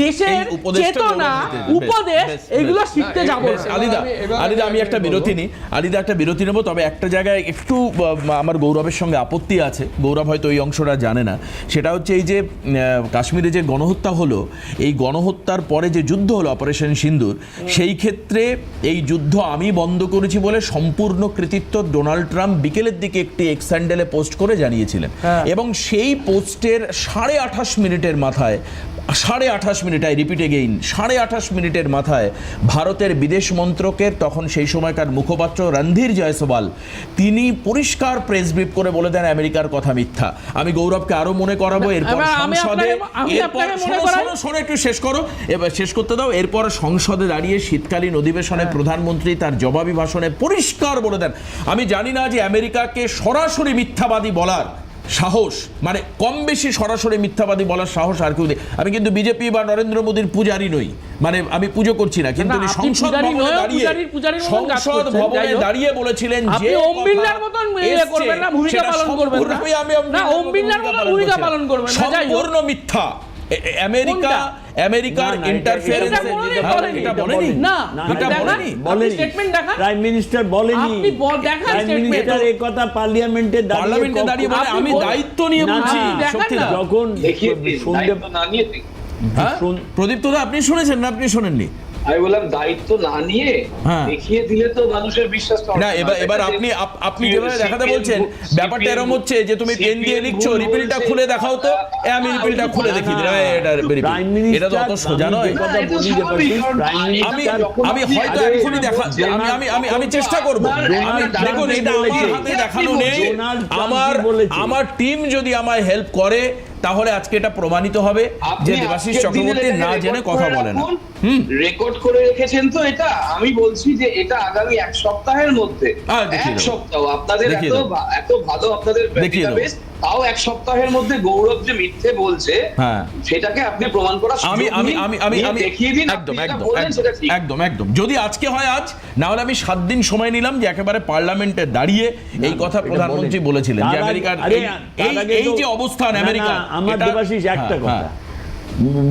দেশের এই উপদেশটা চেতনা, বেশ, উপদেশ বেশ, এগুলো বেশ। শিখতে যাব না। আলিদা আমি একটা বিরতি নিই, একটা বিরতি নেবো। তবে একটা জায়গায় একটু আমার গৌরবের সঙ্গে আপত্তি আছে, গৌরব হয়তো এই অংশটা জানে না। সেটা হচ্ছে এই যে কাশ্মীরে যে গণহত্যা হলো, এই গণহত্যার পরে যে যুদ্ধ হলো অপারেশন সিন্দুর, সেই ক্ষেত্রে এই যুদ্ধ আমি বন্ধ করেছি বলে সম্পূর্ণ কৃতিত্ব ডোনাল্ড ট্রাম্প বিকেলের দিকে একটি এক্স হ্যান্ডেলে পোস্ট করে জানিয়েছিলেন। এবং সেই পোস্টের 28.5 মিনিটের মাথায় 28.5 মিনিট, আই রিপিট এগেইন, 28.5 মিনিটের মাথায় ভারতের বিদেশ মন্ত্রকের তখন সেই সময়কার মুখপাত্র রণধীর জয়সওয়াল তিনি পরিষ্কার প্রেস ব্রিফ করে বলে দেন আমেরিকার কথা মিথ্যা। আমি গৌরবকে আরো মনে করাবো, এরপর সংসদে, শোনো একটু শেষ করো, এবার শেষ করতে দাও। এরপর সংসদে দাঁড়িয়ে শীতকালীন অধিবেশনে প্রধানমন্ত্রী তার জবাবি ভাষণে পরিষ্কার বলে দেন, আমি জানি না যে আমেরিকাকে সরাসরি মিথ্যাবাদী বলার সাহস, মানে কম বেশি সরাসরি মিথ্যাবাদী বলার সাহস আর কেউ নেই। আমি কিন্তু বিজেপি বা নরেন্দ্র মোদীর পূজারি নই, মানে আমি পুজো করছি না, কিন্তু সংসদ ভবনে দাঁড়িয়ে বলেছিলেন যে সম্পূর্ণ মিথ্যা। আমেরিকার ইন্টারফেয়ারেন্স এটা বলেনি, না এটা বলেনি, স্টেটমেন্ট দেখা প্রাইম মিনিস্টার বলেনি, আপনি দেখান স্টেটমেন্ট, এই কথা পার্লামেন্টে দাঁড়িয়ে বলে আমি দায়িত্ব নিয়ে বলছি। যখন দায়িত্ব না নিয়ে, প্রদীপ্ত দা আপনি শুনেছেন না, আপনি শোনেননি? আমি বললাম দায়িত্ব না নিয়ে দেখিয়ে দিলে তো মানুষের বিশ্বাস না। এবার আপনি যেভাবে দেখাতে বলছেন, ব্যাপারটা এরকম হচ্ছে যে তুমি পেন দিয়ে লিখছো, রিপিলটা খুলে দেখাও তো, আমি রিপিলটা খুলে দেখিয়ে দিলাম, এটা তো অত সোজা নয়। আমি হয়তো এখনই আমি চেষ্টা করবো, দেখুন এটা আমার হাতে দেখানো নেই, আমার টিম যদি আমায় হেল্প করে তাহলে আজকে এটা প্রমাণিত হবে যে দেবাশিস চক্রবর্তী না জেনে কথা বলে না। রেকর্ড করে রেখেছেন তো এটা, আমি বলছি যে এটা আগামী 1 সপ্তাহের মধ্যে, 1 সপ্তাহ আপনাদের এত ভালো আপনাদের ডেটাবেস, তাও 1 সপ্তাহের মধ্যে গৌরব যে মিথ্যে বলছে সেটাকে আপনি প্রমাণ করার আমি দেখিয়ে দিন। একদম যদি আজকে হয় আজ, না হলে আমি 7 দিন সময় নিলাম যে একেবারে পার্লামেন্টে দাঁড়িয়ে এই কথা প্রধানমন্ত্রী বলেছিলেন যে আমেরিকার এই যে অবস্থান আমেরিকা। আমার দেবাশিস একটা কথা,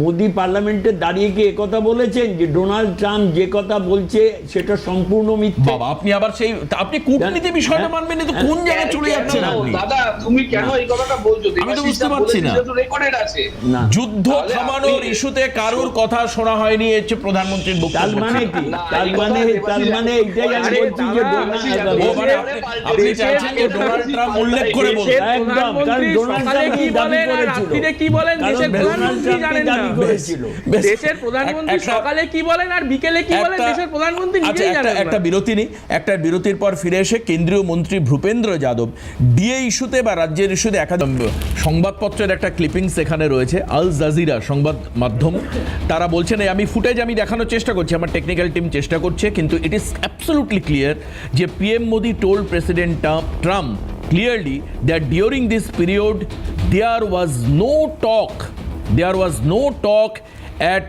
মোদি পার্লামেন্টে দাঁড়িয়ে কি একথা বলেছেন যে ডোনাল্ড ট্রাম্প যে কথা বলছে সেটা সম্পূর্ণ মিথ্যা? বাবা আপনি আবার আপনি কূটনীতি বিষয়টা মানবেন না তো কোন জায়গায় চলে যাচ্ছেন আপনি? দাদা তুমি কেন এই কথাটা বলছো? আমি তো বুঝতে পারছি না। রেকর্ডেড আছে, যুদ্ধ থামানোর ইস্যুতে কারোর কথা শোনা হয়নি, এই হচ্ছে প্রধানমন্ত্রীর বক্তব্য। তার মানে কি? তার মানে এইটাই আমি বলছি যে আপনি চাইছেন যে ডোনাল্ড ট্রাম্প উল্লেখ করে বলতে, একদম, কারণ ডোনাল্ড ট্রাম্প কি দাবি করেছিল, কি বলেন দেশের প্রধানমন্ত্রী দাবি করেছিল, দেশের প্রধানমন্ত্রী সকালে কি বলেন আর বিকেলে কি বলেন দেশের প্রধানমন্ত্রী নিজেই জানেন। একটা বিরতি নেই, একটা বিরতির পর ফিরে এসে কেন্দ্রীয় মন্ত্রী ভূপেন্দ্র যাদব ডিএ ইস্যুতে বা রাজ্যের ইস্যুতে একাধিক সংবাদপত্রের একটা ক্লিপিংস এখানে রয়েছে, আল জাজিরা সংবাদ মাধ্যম, তারা বলছেন, আমি ফুটেজ আমি দেখানোর চেষ্টা করছি, আমার টেকনিক্যাল টিম চেষ্টা করছে, কিন্তু ইট ইজ অ্যাবসলিউটলি ক্লিয়ার যে PM Modi told president Trump clearly that during this period there was no talk at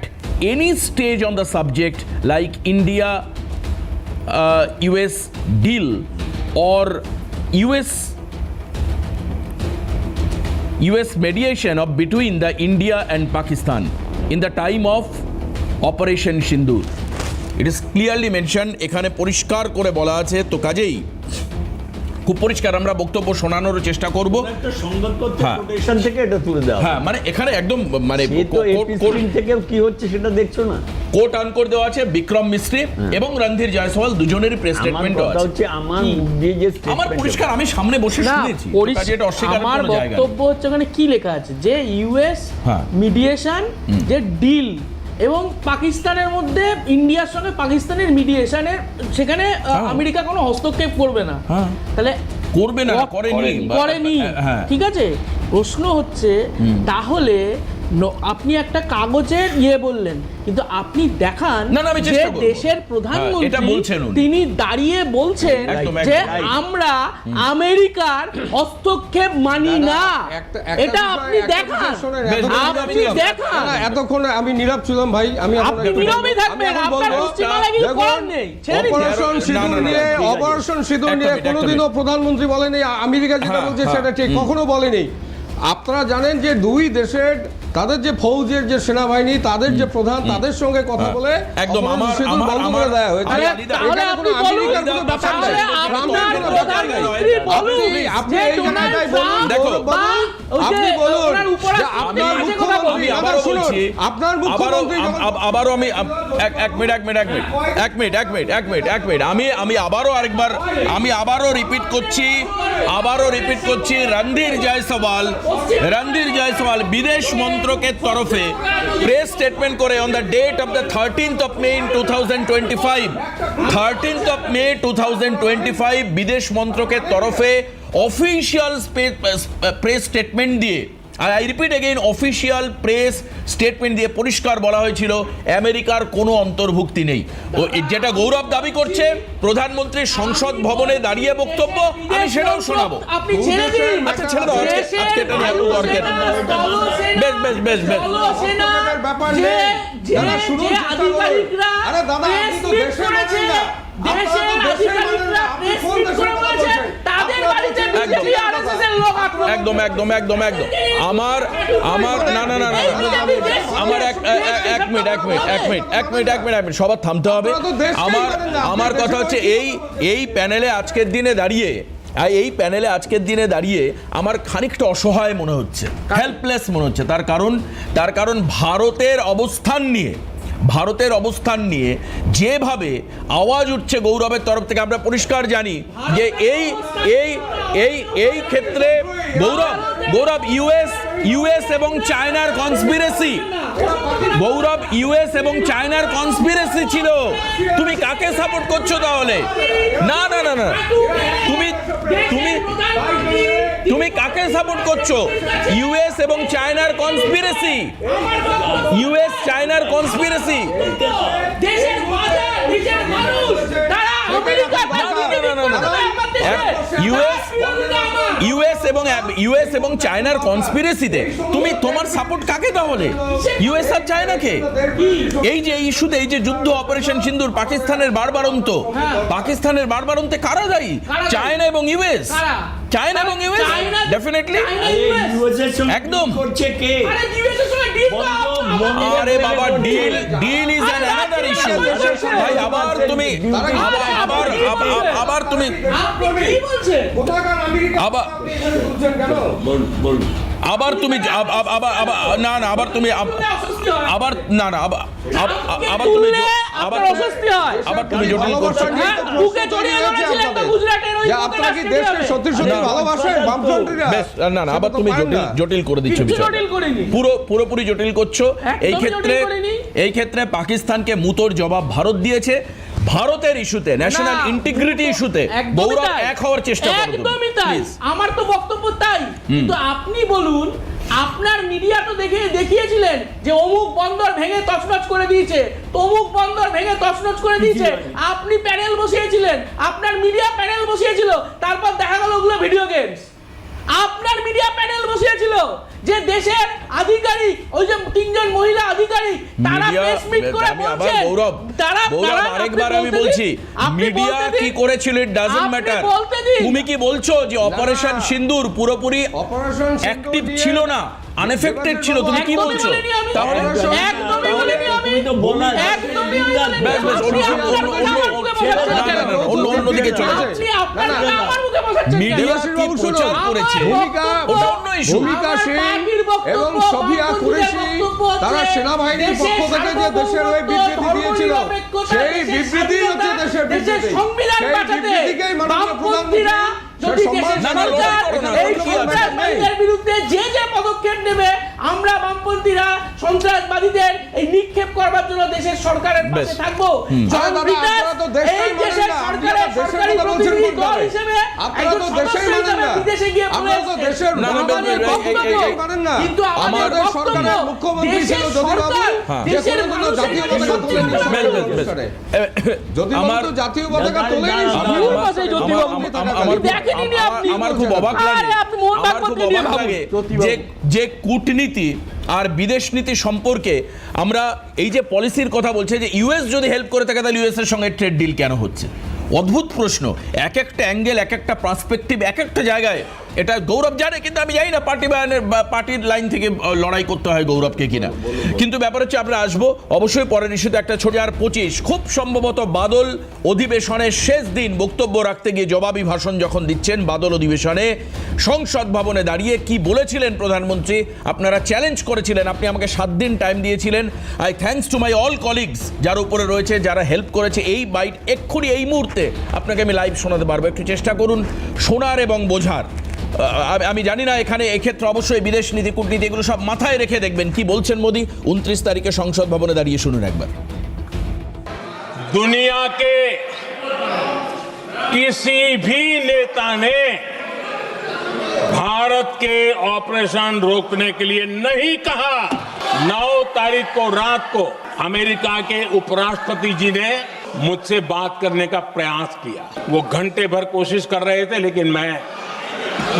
any stage on the subject like India US deal or US mediation of between the India and Pakistan in the time of Operation Sindoor. It is clearly mentioned, এখানে পরিষ্কার করে বলা আছে, তো কাজেই খুব পরিষ্কার আমরা বক্তব্য শোনানোর চেষ্টা করব। একটা সংবাদপত্রের কোটেশন থেকে এটা তুলে দেওয়া, হ্যাঁ মানে এখানে একদম মানে কোর্ট থেকে কি হচ্ছে সেটা দেখছো না, কোট আনকোট দেওয়া আছে, বিক্রম মিস্ত্রি এবং রণধীর জয়সওয়াল দুজনেরই প্রেস স্টেটমেন্ট আছে। আমার পরিষ্কার, আমি সামনে বসে শুনেছি, এটা অস্বীকার আমার বক্তব্য হচ্ছে ওখানে কি লেখা আছে যে ইউএস মিডিয়েশন যে ডিল এবং পাকিস্তানের মধ্যে ইন্ডিয়ার সঙ্গে পাকিস্তানের মিডিয়েশনের সেখানে আমেরিকা কোনো হস্তক্ষেপ করবে না, তাহলে করবে না, করেনি, ঠিক আছে। প্রশ্ন হচ্ছে তাহলে আপনি একটা কাগজের বললেন, কিন্তু আপনি দেখান না, আমি যে চেষ্টা করব। দেশের এটা প্রধানমন্ত্রী বলছেন উনি। তিনি দাঁড়িয়ে বলছেন একদম, যে একদম। আমরা আমেরিকার হস্তক্ষেপ মানি না। এটা আপনি দেখান, আপনি দেখান। এতক্ষণ আমি নীরব ছিলাম ভাই, আমি এখন আপনি একটু- নীরবই থাকবেন, আমি এখন আপনার বলবো, পশ্চিমবাংলায় কিছু দেখুন, করার নেই, ছেড়ে দিন। অপারেশন সিঁদুর না, নিয়ে ঠিক আছে। অপারেশন সিঁদুর একটা নিয়ে মিনিট, একটা কোনোদিনও প্রধানমন্ত্রী বলেনি আমেরিকা যেটা হ্যাঁ, বলছে হ্যাঁ, সেটা ঠিক, কখনো বলেনি। আপনারা জানেন যে দুই দেশের তাদের যে ফৌজের যে সেনাবাহিনী তাদের যে প্রধান তাদের সঙ্গে কথা বলে একদম, অপারেশন আমার- সিঁদুর আমার- বন্ধ করে আমার- দেওয়া হয়েছে। আরে, এখানে তাহলে কোনো আপনি বলুন, আমেরিকার কোনো ব্যাপার তাহলে নেই। আপনার ট্রাম্পের কোনো ব্যাপার নেই। প্রধানমন্ত্রী বলুন আপনি যে এই ডোনাল্ড জায়গাটায় বলুন, ট্রাম্প দেখো, গৌরব বাবু, ওই যে আপনি বলুন ওনার উপরাষ্ট্রপতি যে আপনার আছে কথা মুখ্যমন্ত্রী, আমি বলুন। আবারও শুনুন, বলছি, আপনার মুখ্যমন্ত্রী যখন- আবারও আমি এক মিনিট আমি আবারও রিপিট করছি রণধীর জয়সওয়াল বিদেশ মন্ত্রকের তরফে প্রেস স্টেটমেন্ট করে on the date of the 13th of May 2025 বিদেশ মন্ত্রকের তরফে অফিসিয়াল প্রেস স্টেটমেন্ট দিয়ে, I repeat again, official press statement দিয়ে পরিষ্কার বলা হয়েছিল আমেরিকার কোনো অন্তর্ভুক্তি নেই। ও যেটা গৌরব দাবি করছে প্রধানমন্ত্রীর সংসদ ভবনে দাঁড়িয়ে বক্তব্য, আমি সেটাও শোনাবো। আপনি ছেড়ে দিন। আচ্ছা, ছেড়ে দাও, আজকে এটা নিয়ে এত দরকার। বেশ। ব্যাপার নেই। দাদা, শুনুন, আরে দাদা, আপনি তো দেশের মানুষ না। দেশের আপনারা তো দেশের মানুষ না। আধিকারিকরা আপনি প্রেস কোন মিট দেশের করে কথা বলেছে বলছেন? তাদের আপনারা তো বাড়িতে দেশের একদম। বিজেপি RSS এর লোক আক্রমণ একদম আমার এক মিনিট সবার থামতে হবে। আমার কথা হচ্ছে এই প্যানেলে আজকের দিনে দাঁড়িয়ে আমার খানিকটা অসহায় মনে হচ্ছে, হেল্পলেস মনে হচ্ছে। তার কারণ ভারতের অবস্থান নিয়ে যেভাবে আওয়াজ উঠছে গৌরবের তরফ থেকে, আমরা পরিষ্কার জানি যে এই ক্ষেত্রে গৌরব ইউএস এবং চায়নার কনস্পিরেসি, গৌরব ইউএস এবং চায়নার কনস্পিরেসি ছিল। তুমি কাকে সাপোর্ট করছো তাহলে? না তুমি কাকে সাপোর্ট করছো? ইউএস এবং চায়নার কনস্পিরেসি, দেশের বাজার নিজের মানুষ তারা আমেরিকার ইউএস এবং চায়নার কনস্পিরেসিতে তুমি তোমার সাপোর্ট কাকে তাহলে? ইউএস আর চায়নাকে? এই যে ইস্যুতে, এই যে যুদ্ধ অপারেশন সিন্দুর, পাকিস্তানের বারবারন্তে কারা দায়ী? চায়না এবং ইউএস। ডেফিনেটলি একদম। আরে বাবা, ডিল ইজ অ্যানাদার ইস্যু। ভাই, আবার তুমি জটিল করছো। আপনারা কি দেশকে সত্যি সত্যি ভালোবাসেন বামফ্রন্টরা? আবার তুমি জটিল করে দিচ্ছ বিষয়টা। পুরোপুরি জটিল করছো। এই ক্ষেত্রে পাকিস্তানকে মুতোর জবাব ভারত দিয়েছে। ভারতের ইস্যুতে, ন্যাশনাল ইন্টিগ্রিটি ইস্যুতে গৌরব এক হওয়ার চেষ্টা করো। একদমই তাই, আমার তো বক্তব্য তাই। কিন্তু আপনি বলুন, আপনার মিডিয়া তো দেখিয়েছিলেন যে অমুক বন্দর ভেঙে তছনছ করে দিয়েছে, তমুক বন্দর ভেঙে তছনছ করে দিয়েছে। আপনি প্যানেল বসিয়েছিলেন, আপনার মিডিয়া প্যানেল বসিয়েছিল, তারপর দেখা গেল ওগুলো ভিডিও গেমস। আপনার মিডিয়া প্যানেল বসিয়েছিল যে দেশের আধিকারিক, ওই যে 3 জন মহিলা আধিকারিক, তারা প্রেস মিট করে বলছেন, আরেকবার আমি বলছি, মিডিয়া কি করেছিল ইট ডাজন্ট ম্যাটার। তুমি কি বলছো যে অপারেশন সিন্দুর পুরোপুরি অ্যাক্টিভ ছিল না, আনএফেক্টেড ছিল? তুমি কি বলছো তাহলে? অন্যদিকে চলে যায়। মিডিয়া কি প্রচার করেছে ওটা অন্য ইস্যু। ভূমিকা সিং এবং সফিয়া কুরেশি তারা সেনাবাহিনীর পক্ষ থেকে যে দেশের হয়ে বিবৃতি দিয়েছিল, সেই বিবৃতি হচ্ছে দেশের বিবৃতি। সেই বিবৃতিকেই মাননীয় প্রধানমন্ত্রী বিরুদ্ধে যে পদক্ষেপ নেবে আমরা বামপন্থীরা সন্ত্রাসবাদীদের এই নিক্ষেপ করবার জন্য দেশের সরকারের পাশে বেশ। থাকবো। জন দাদা, বিকাশ আপনারা তো দেশটাই এই দেশের মানেন না। সরকারের আপনারা দেশের সরকারি কথা বলছেন প্রতিনিধি কোন দল দলে? হিসেবে আপনারা একজন তো সদস্য দেশেই মানেন হিসেবে না। বিদেশে গিয়ে আপনারা তো বলেছেন। দেশের না, না, আমাদের এই- বক্তব্য, মানেন না। কিন্তু আমাদের আমাদের বক্তব্য, সরকারের মুখ্যমন্ত্রী ছিল দেশের জ্যোতিবাবু, সরকার, হ্যাঁ। যে দেশের কোনোদিনও মানুষের জাতীয় জন্য পতাকা সত্যি তোলেনি কথা বেশ, সরকারি বেশ, বেশ। অনুষ্ঠানে। আমার জ্যোতিবাবু তো জাতীয় পতাকা তোলেনি আমার- ভুল কথা জ্যোতিবাবু। আমার দেখেননি আপনি। আমার খুব অবাক আরে লাগে আপনি মোহন আমার ভাগবত খুব নিয়ে অবাক ভাবুন। লাগে জ্যোতিবাবু। যে কূটনীতি আর বিদেশ নীতি সম্পর্কে আমরা এই যে পলিসির কথা বলছে যে ইউএস যদি হেল্প করে থাকে তাহলে ইউএস এর সঙ্গে ট্রেড ডিল কেন হচ্ছে? অদ্ভুত প্রশ্ন। এক একটা অ্যাঙ্গেল, এক একটা পার্সপেক্টিভ, এক একটা জায়গায় এটা গৌরব জানে, কিন্তু আমি জানি না পার্টির লাইন থেকে লড়াই করতে হয় গৌরবকে কিনা। কিন্তু ব্যাপার হচ্ছে আমরা আসবো অবশ্যই পরে নিশ্চিত একটা 2025 খুব সম্ভবত বাদল অধিবেশনের শেষ দিন বক্তব্য রাখতে গিয়ে জবাবি ভাষণ যখন দিচ্ছেন বাদল অধিবেশনে সংসদ ভবনে দাঁড়িয়ে কি বলেছিলেন প্রধানমন্ত্রী, আপনারা চ্যালেঞ্জ করেছিলেন, আপনি আমাকে 7 দিন টাইম দিয়েছিলেন। I thanks to my all colleagues, যার উপরে রয়েছে, যারা হেল্প করেছে। এই বাইট এক্ষুনি এই মুহূর্তে আপনাকে আমি লাইভ শোনাতে পারবো, একটু চেষ্টা করুন শোনার এবং বোঝার। আমি জানি না এখানে এক্ষেত্রে অবশ্যই বিদেশ নীতি, কূটনীতি এগুলো সব মাথায় রেখে দেখবেন কি বলছেন মোদি। 29 তারিখে সংসদ ভবনে দাঁড়িয়ে শুনুন একবার। दुनिया के किसी भी नेता ने भारत के ऑपरेशन रोकने के लिए नहीं कहा। 9 तारीख को रात को अमेरिका के उपराष्ट्रपति जी ने मुझसे बात करने का प्रयास किया। वो घंटे भर कोशिश कर रहे थे, लेकिन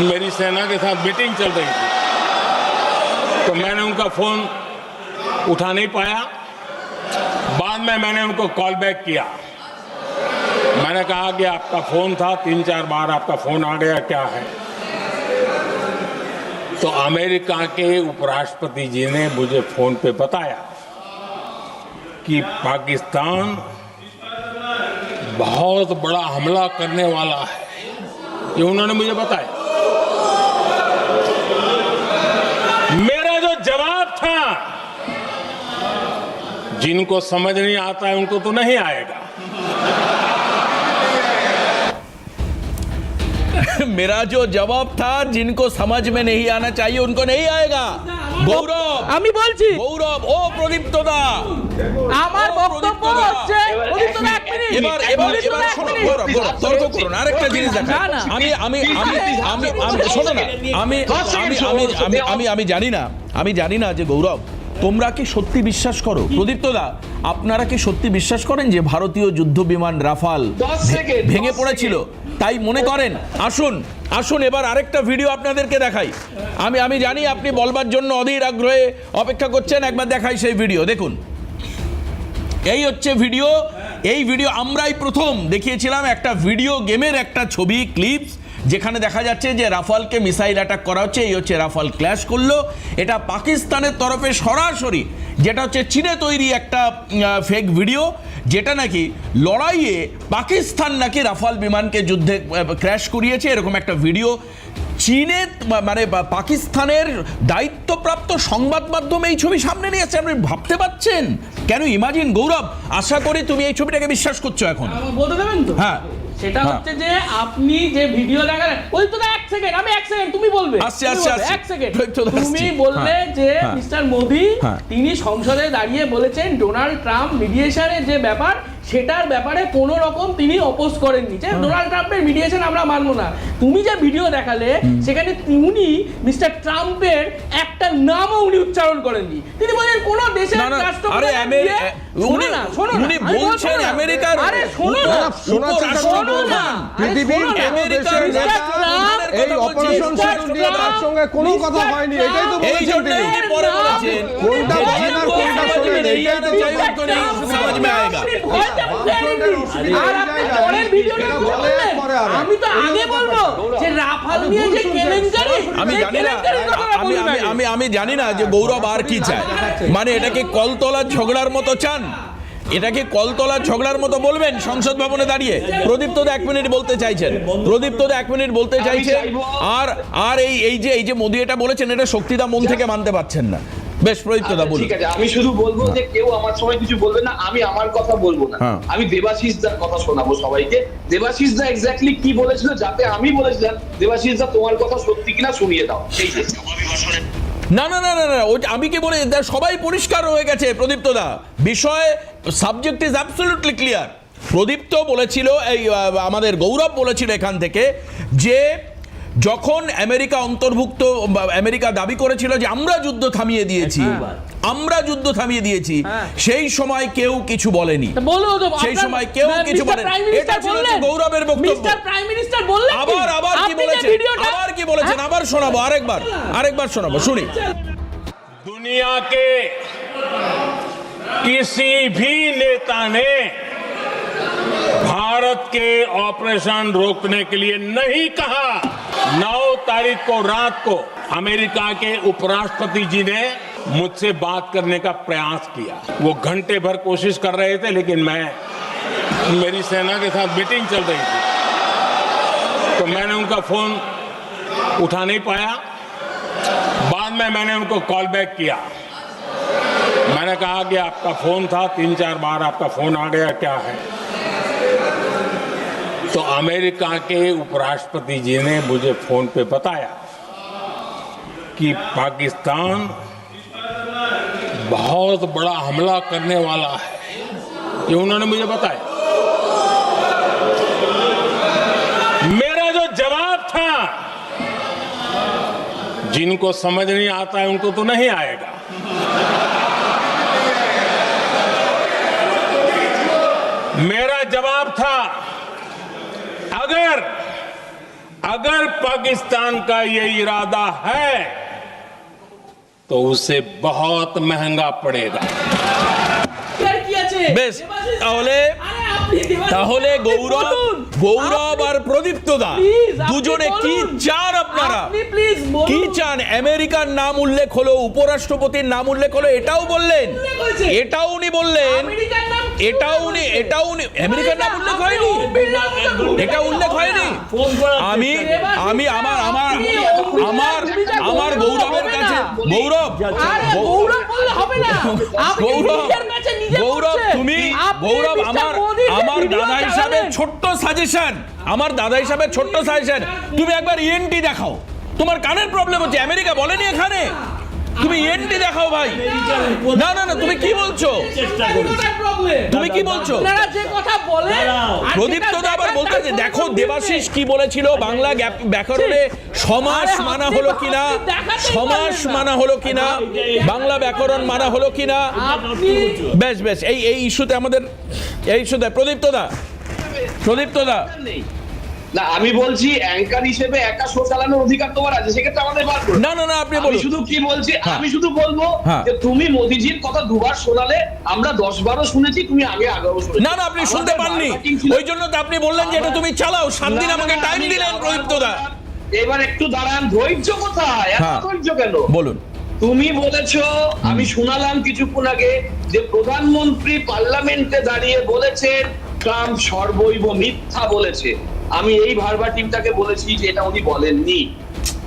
मेरी सेना के साथ मीटिंग चल रही थी, तो मैंने उनका फोन उठा नहीं पाया। बाद में मैंने उनको कॉल बैक किया। मैंने कहा कि आपका फोन था, 3-4 बार आपका फोन आ गया, क्या है? तो अमेरिका के उपराष्ट्रपति जी ने मुझे फोन पे बताया कि पाकिस्तान बहुत बड़ा हमला करने वाला है, ये उन्होंने मुझे बताया। मेरा जो जवाब था, जिनको समझ नहीं आता है उनको तो नहीं आएगा। मेरा जो जवाब था, जिनको समझ में नहीं आना चाहिए उनको नहीं आएगा। গৌরব, আমি বলছি গৌরব, ও প্রদীপ্ত দা, আমার বক্তব্য হচ্ছে প্রদীপ্ত দা, এক মিনিট। এবার শোনো গৌরব, তর্ক করুন। আরেকটা জিনিস দেখাই, না, না। শোনো না, আমি জানি না যে গৌরব তোমরা কি সত্যি বিশ্বাস করো, প্রদীপ্ত দা আপনারা কি সত্যি বিশ্বাস করেন যে ভারতীয় যুদ্ধ বিমান রাফাল 10 সেকেন্ড, ভেঙে 10 পড়েছিল তাই মনে করেন? আসুন এবার আরেকটা ভিডিও আপনাদেরকে দেখাই। আমি জানি আপনি বলবার জন্য অধীর আগ্রহে অপেক্ষা করছেন, একবার দেখাই সেই ভিডিও। দেখুন, এই হচ্ছে ভিডিও। এই ভিডিও আমরাই প্রথম দেখিয়েছিলাম, একটা ভিডিও গেমের একটা ছবি ক্লিপস, যেখানে দেখা যাচ্ছে যে রাফালকে মিসাইল অ্যাটাক করা হচ্ছে। এই হচ্ছে রাফাল ক্ল্যাশ করলো। এটা পাকিস্তানের তরফে সরাসরি, যেটা হচ্ছে চীনে তৈরি একটা ফেক ভিডিও, যেটা নাকি লড়াইয়ে পাকিস্তান নাকি রাফাল বিমানকে যুদ্ধে ক্র্যাশ করিয়েছে, এরকম একটা ভিডিও। চীনে মানে পাকিস্তানের দায়িত্বপ্রাপ্ত সংবাদ মাধ্যমে এই ছবি সামনে নিয়ে এসেছে। আপনি ভাবতে পারছেন কেন? ইমাজিন গৌরব, আশা করি তুমি এই ছবিটাকে বিশ্বাস করছো এখন। বলতে দেবেন তো? হ্যাঁ, সেটা হচ্ছে যে আপনি যে ভিডিও দেখালেন, ওই তো 1 সেকেন্ড, আমি 1 সেকেন্ড, তুমি বলবে। আসছে। 1 সেকেন্ড। তো আসছে। তুমি বললে হ্যাঁ, যে হ্যাঁ। মিস্টার মোদি হ্যাঁ। তিনি সংসদে দাঁড়িয়ে বলেছেন ডোনাল্ড ট্রাম্প মিডিয়েশনের যে ব্যাপার সেটার ব্যাপারে কোনো রকম তিনি অপোজ করেননি, যে ডোনাল্ড ট্রাম্পের মিডিয়েশন আমরা মানবো না। তুমি যে ভিডিও দেখালে সেখানে উনি মিস্টার ট্রাম্পের একটা নামও উনি উচ্চারণ করেননি। তিনি বলেন কোন দেশের না, না, রাষ্ট্রপ্রধান আরে দিয়ে- শোনো না, উনি বলছেন আমেরিকার আরে শোনো না, শোনো না, পৃথিবীর কোনো আমেরিকার দেশের নেতা এই অপারেশন সিঁদুর নিয়ে তার সঙ্গে কোনো কথা হয়নি, এটাই তো এই বলেছেন জন্য তিনি। উনি পরে বলেছেন কোনটা বলেন আর কোনটা শোনেন, এইটাই তো বলছেন তিনি। समझ में आएगा। আমি তো আগে বলবো যে রাফাল নিয়ে যে কেলেঙ্কারি, আমি জানি না, আমি জানি না যে গৌরব আর কি চায়। মানে এটাকে কলতলার ঝগড়ার মতো চান? এটাকে কলতলার ঝগড়ার মতো বলবেন সংসদ ভবনে দাঁড়িয়ে? প্রদীপ্ত দা 1 মিনিট বলতে চাইছেন, প্রদীপ্ত দা 1 মিনিট বলতে চাইছেন। আর এই যে মোদি এটা বলেছেন, এটা শক্তিদা মন থেকে মানতে পারছেন না। বেশ, প্রদীপ্ত দা বলুন। ঠিক আছে, আমি শুধু বলবো যে কেউ আমার সময় কিছু বলবে না, আমি আমার কথা বলবো না। হ্যাঁ। আমি দেবাশিস দার কথা শোনাবো সবাইকে। দেবাশিস দা এক্স্যাক্টলি কি বলেছিল, যাতে আমি বলেছিলাম দেবাশিস দা তোমার কথা সত্যি কিনা শুনিয়ে দাও। সেই যে না না না না না ওই আমি কি বলে সবাই পরিষ্কার হয়ে গেছে প্রদীপ্ত দা, বিষয় সাবজেক্ট ইজ অ্যাবসলিউটলি ক্লিয়ার। প্রদীপ্ত বলেছিল, এই আমাদের গৌরব বলেছিল এখান থেকে যে যখন আমেরিকা অন্তর্ভুক্ত, আমেরিকা দাবি করেছিল যে আমরা যুদ্ধ থামিয়ে দিয়েছি, আমরা যুদ্ধ থামিয়ে দিয়েছি, সেই সময় কেউ কিছু বলেনি, সেই সময় কেউ কিছু বলেনি। এটা ছিল গৌরবের বক্তব্য। আবার কি বলেছেন, আবার কি বলেছেন, আবার শোনাবো, আরেকবার শোনাবো, শুনি। दुनिया के किसी भी नेता ने भारत के ऑपरेशन रोकने के लिए नहीं कहा। 9 तारीख को रात को अमेरिका के उपराष्ट्रपति जी ने मुझसे बात करने का प्रयास किया। वो घंटे भर कोशिश कर रहे थे, लेकिन मेरी सेना के साथ मीटिंग चल रही थी, तो मैंने उनका फोन उठा नहीं पाया। बाद में मैंने उनको कॉल बैक किया, मैंने कहा कि आपका फोन था, 3-4 बार आपका फोन आ गया, क्या है? तो अमेरिका के उपराष्ट्रपति जी ने मुझे फोन पे बताया कि पाकिस्तान बहुत बड़ा हमला करने वाला है, ये उन्होंने मुझे बताया। मेरा जो जवाब था, जिनको समझ नहीं आता है उनको तो नहीं आएगा, मेरा जवाब था अगर पाकिस्तान का ये इरादा है तो उसे बहुत महंगा पड़ेगा। বেশ, তাহলে গৌরব আর প্রদীপ্ত দা দুজনে কি চান আপনারা? কি চান? আমেরিকার নাম উল্লেখ হলো, উপরাষ্ট্রপতির নাম উল্লেখ হলো, এটাও বললেন, এটাও উনি বললেন, এটাও উনি আমেরিকার নাম উল্লেখ হয়নি, এটা উল্লেখ হয়নি। আমি আমার গৌরবের কাছে, গৌরব আমার দাদা হিসাবে ছোট্ট সাজেশন, তুমি একবার ইএনটি দেখাও, তোমার কানের প্রবলেম হচ্ছে, আমেরিকা বলেনি এখানে, তুমি ইএনটি দেখাও ভাই। না না না, তুমি কি বলছো, তুমি কি বলছো? প্রদীপ্ত দা আবার বলতে, দেখো দেবাশিস কি বলেছিল, বাংলা ব্যাকরণে সমাস মানা হলো কিনা, সমাস মানা হলো কিনা, বাংলা ব্যাকরণ মানা হলো কিনা। বেশ এই ইস্যুতে আমাদের, এই ইস্যুতে প্রদীপ্ত দা না, আমি বলছি অ্যাঙ্কার হিসেবে একা শো চালানোর অধিকার তোমার আছে, সেক্ষেত্রে আমাদের বার করো। না না না, আপনি বলুন। শুধু কি বলছি, আমি শুধু বলবো যে তুমি মোদিজির কথা দুবার শোনালে, আমরা 10-12 শুনেছি, তুমি আগেও শুনেছি। না না, আপনি শুনতে পাননি, ওই জন্য তো আপনি বললেন যে এটা তুমি চালাও, 7 দিন আমাকে টাইম দিলেন প্রদীপ্ত দা। এবার একটু দাঁড়ান, ধৈর্য কোথায়, এত ধৈর্য কেন? বলুন। তুমি বলেছো, আমি শোনালাম কিছুক্ষণ আগে, যে প্রধানমন্ত্রী পার্লামেন্টে দাঁড়িয়ে বলেছেন ট্রাম্প সর্বৈব মিথ্যা বলেছে। আমি এই ভার্বাটিমটাকে বলেছি যে এটা উনি বলেননি,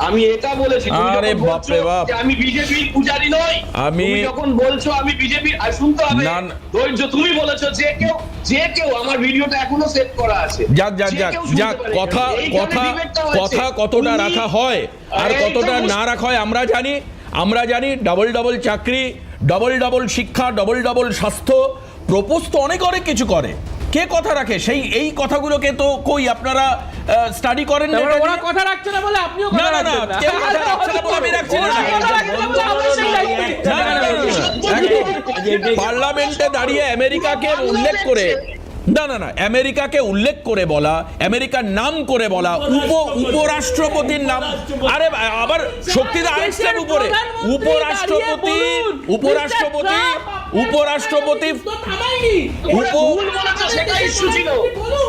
আমি এটা বলেছি। আরে বাপ রে বাপ, আমি বিজেপির পূজারি নই, তুমি যখন বলছো আমি বিজেপির, আর শুনতে হবে ধৈর্য। তুমি বলেছো যে কেউ আমার ভিডিওটা এখনো সেভ করা আছে, যাক কথা কতটা রাখা হয় আর কতটা না রাখা হয় আমরা জানি। ডাবল চাকরি, ডাবল শিক্ষা, ডাবল স্বাস্থ্য, প্রপোজ তো অনেক কিছু করে, কে কথা রাখে? এই কথাগুলোকে তো কই আপনারা স্টাডি করেন না? ওরা কথা রাখছে না বলে আপনিও কথা রাখছেন না। কেউ কথা রাখছে না বলে আমি রাখছি না। পার্লামেন্টে দাঁড়িয়ে আমেরিকাকে উল্লেখ করে, না আমেরিকাকে উল্লেখ করে বলা, আমেরিকার নাম করে বলা, উপরাষ্ট্রপতির নাম, আরে আবার শক্তিদা আরেকটার উপরে উপরাষ্ট্রপতি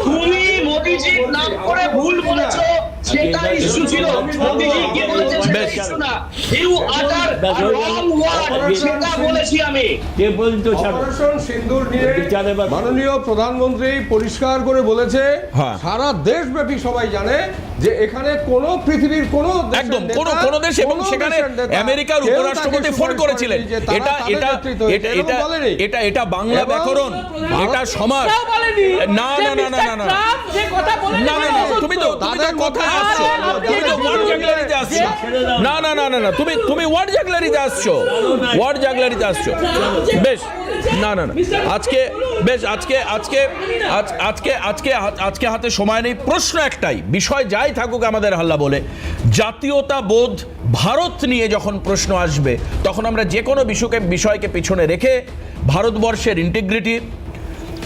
তুমি মোদিজির নাম করে ভুল বলেছো, সেটা ইস্যু ছিল। মোদিজি কি বলেছেন সেটা ইস্যু না, ইউ আটার রং ওয়ার্ড, সেটা বলেছি আমি। কে বলতো অপারেশন সিন্দুর নিয়ে মাননীয় প্রধানমন্ত্রী পরিষ্কার করে বলেছে, সারা দেশব্যাপী সবাই জানে যে এখানে কোন পৃথিবীর কোন দেশ, এবং সেখানে আমেরিকার উপরাষ্ট্রপতি ফোন করেছিলেন। এটা বাংলা ব্যাকরণ, এটা সমাজ। না তুমি তো কথা আসছো, তুমি তো ওয়ার্ড জাগলারিতে আসছো। না না না না না, তুমি ওয়ার্ড জাগলারিতে আসছো, ওয়ার্ড জাগলারিতে আসছো। বেশ, না না না, আজকে বেশ, আজকে হাতে সময় নেই। প্রশ্ন একটাই, বিষয় যাই থাকুক আমাদের হাল্লা বলে, জাতীয়তাবোধ ভারত নিয়ে যখন প্রশ্ন আসবে তখন আমরা যে কোনো বিষয়কে পিছনে রেখে ভারতবর্ষের ইন্টিগ্রিটি,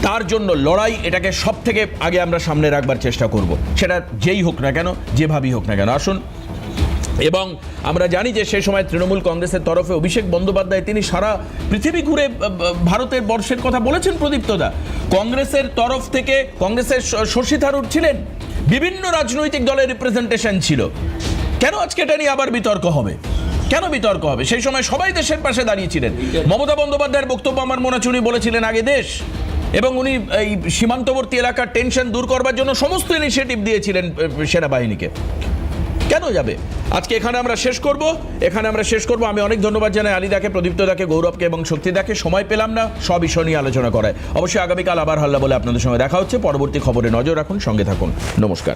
তার জন্য লড়াই, এটাকে সব থেকে আগে আমরা সামনে রাখবার চেষ্টা করব, সেটা যেই হোক না কেন, যেভাবেই হোক না কেন। আসুন, এবং আমরা জানি যে সেই সময় তৃণমূল কংগ্রেসের তরফে অভিষেক বন্দ্যোপাধ্যায় তিনি সারা পৃথিবী ঘুরে ভারতের বর্ষের কথা বলেছেন। প্রদীপ্তদা, কংগ্রেসের তরফ থেকে কংগ্রেসের শশী থারুর ছিলেন, বিভিন্ন রাজনৈতিক দলের রিপ্রেজেন্টেশন ছিল। কেন আজকে এটা নিয়ে আবার বিতর্ক হবে? কেন বিতর্ক হবে? সেই সময় সবাই দেশের পাশে দাঁড়িয়েছিলেন। মমতা বন্দ্যোপাধ্যায়ের বক্তব্য আমার মনে আছে, উনি বলেছিলেন আগে দেশ, এবং উনি এই সীমান্তবর্তী এলাকার টেনশন দূর করবার জন্য সমস্ত ইনিশিয়েটিভ দিয়েছিলেন সেনাবাহিনীকে। কেন যাবে? আজকে এখানে আমরা শেষ করব। আমি অনেক ধন্যবাদ জানাই আলিদাকে, প্রদীপ্তদাকে, গৌরবকে এবং শক্তিদাকে। সময় পেলাম না সব বিষয় নিয়ে আলোচনা করায়। অবশ্যই আগামীকাল আবার হাল্লা বলে আপনাদের সঙ্গে দেখা হচ্ছে। পরবর্তী খবরে নজর রাখুন, সঙ্গে থাকুন। নমস্কার।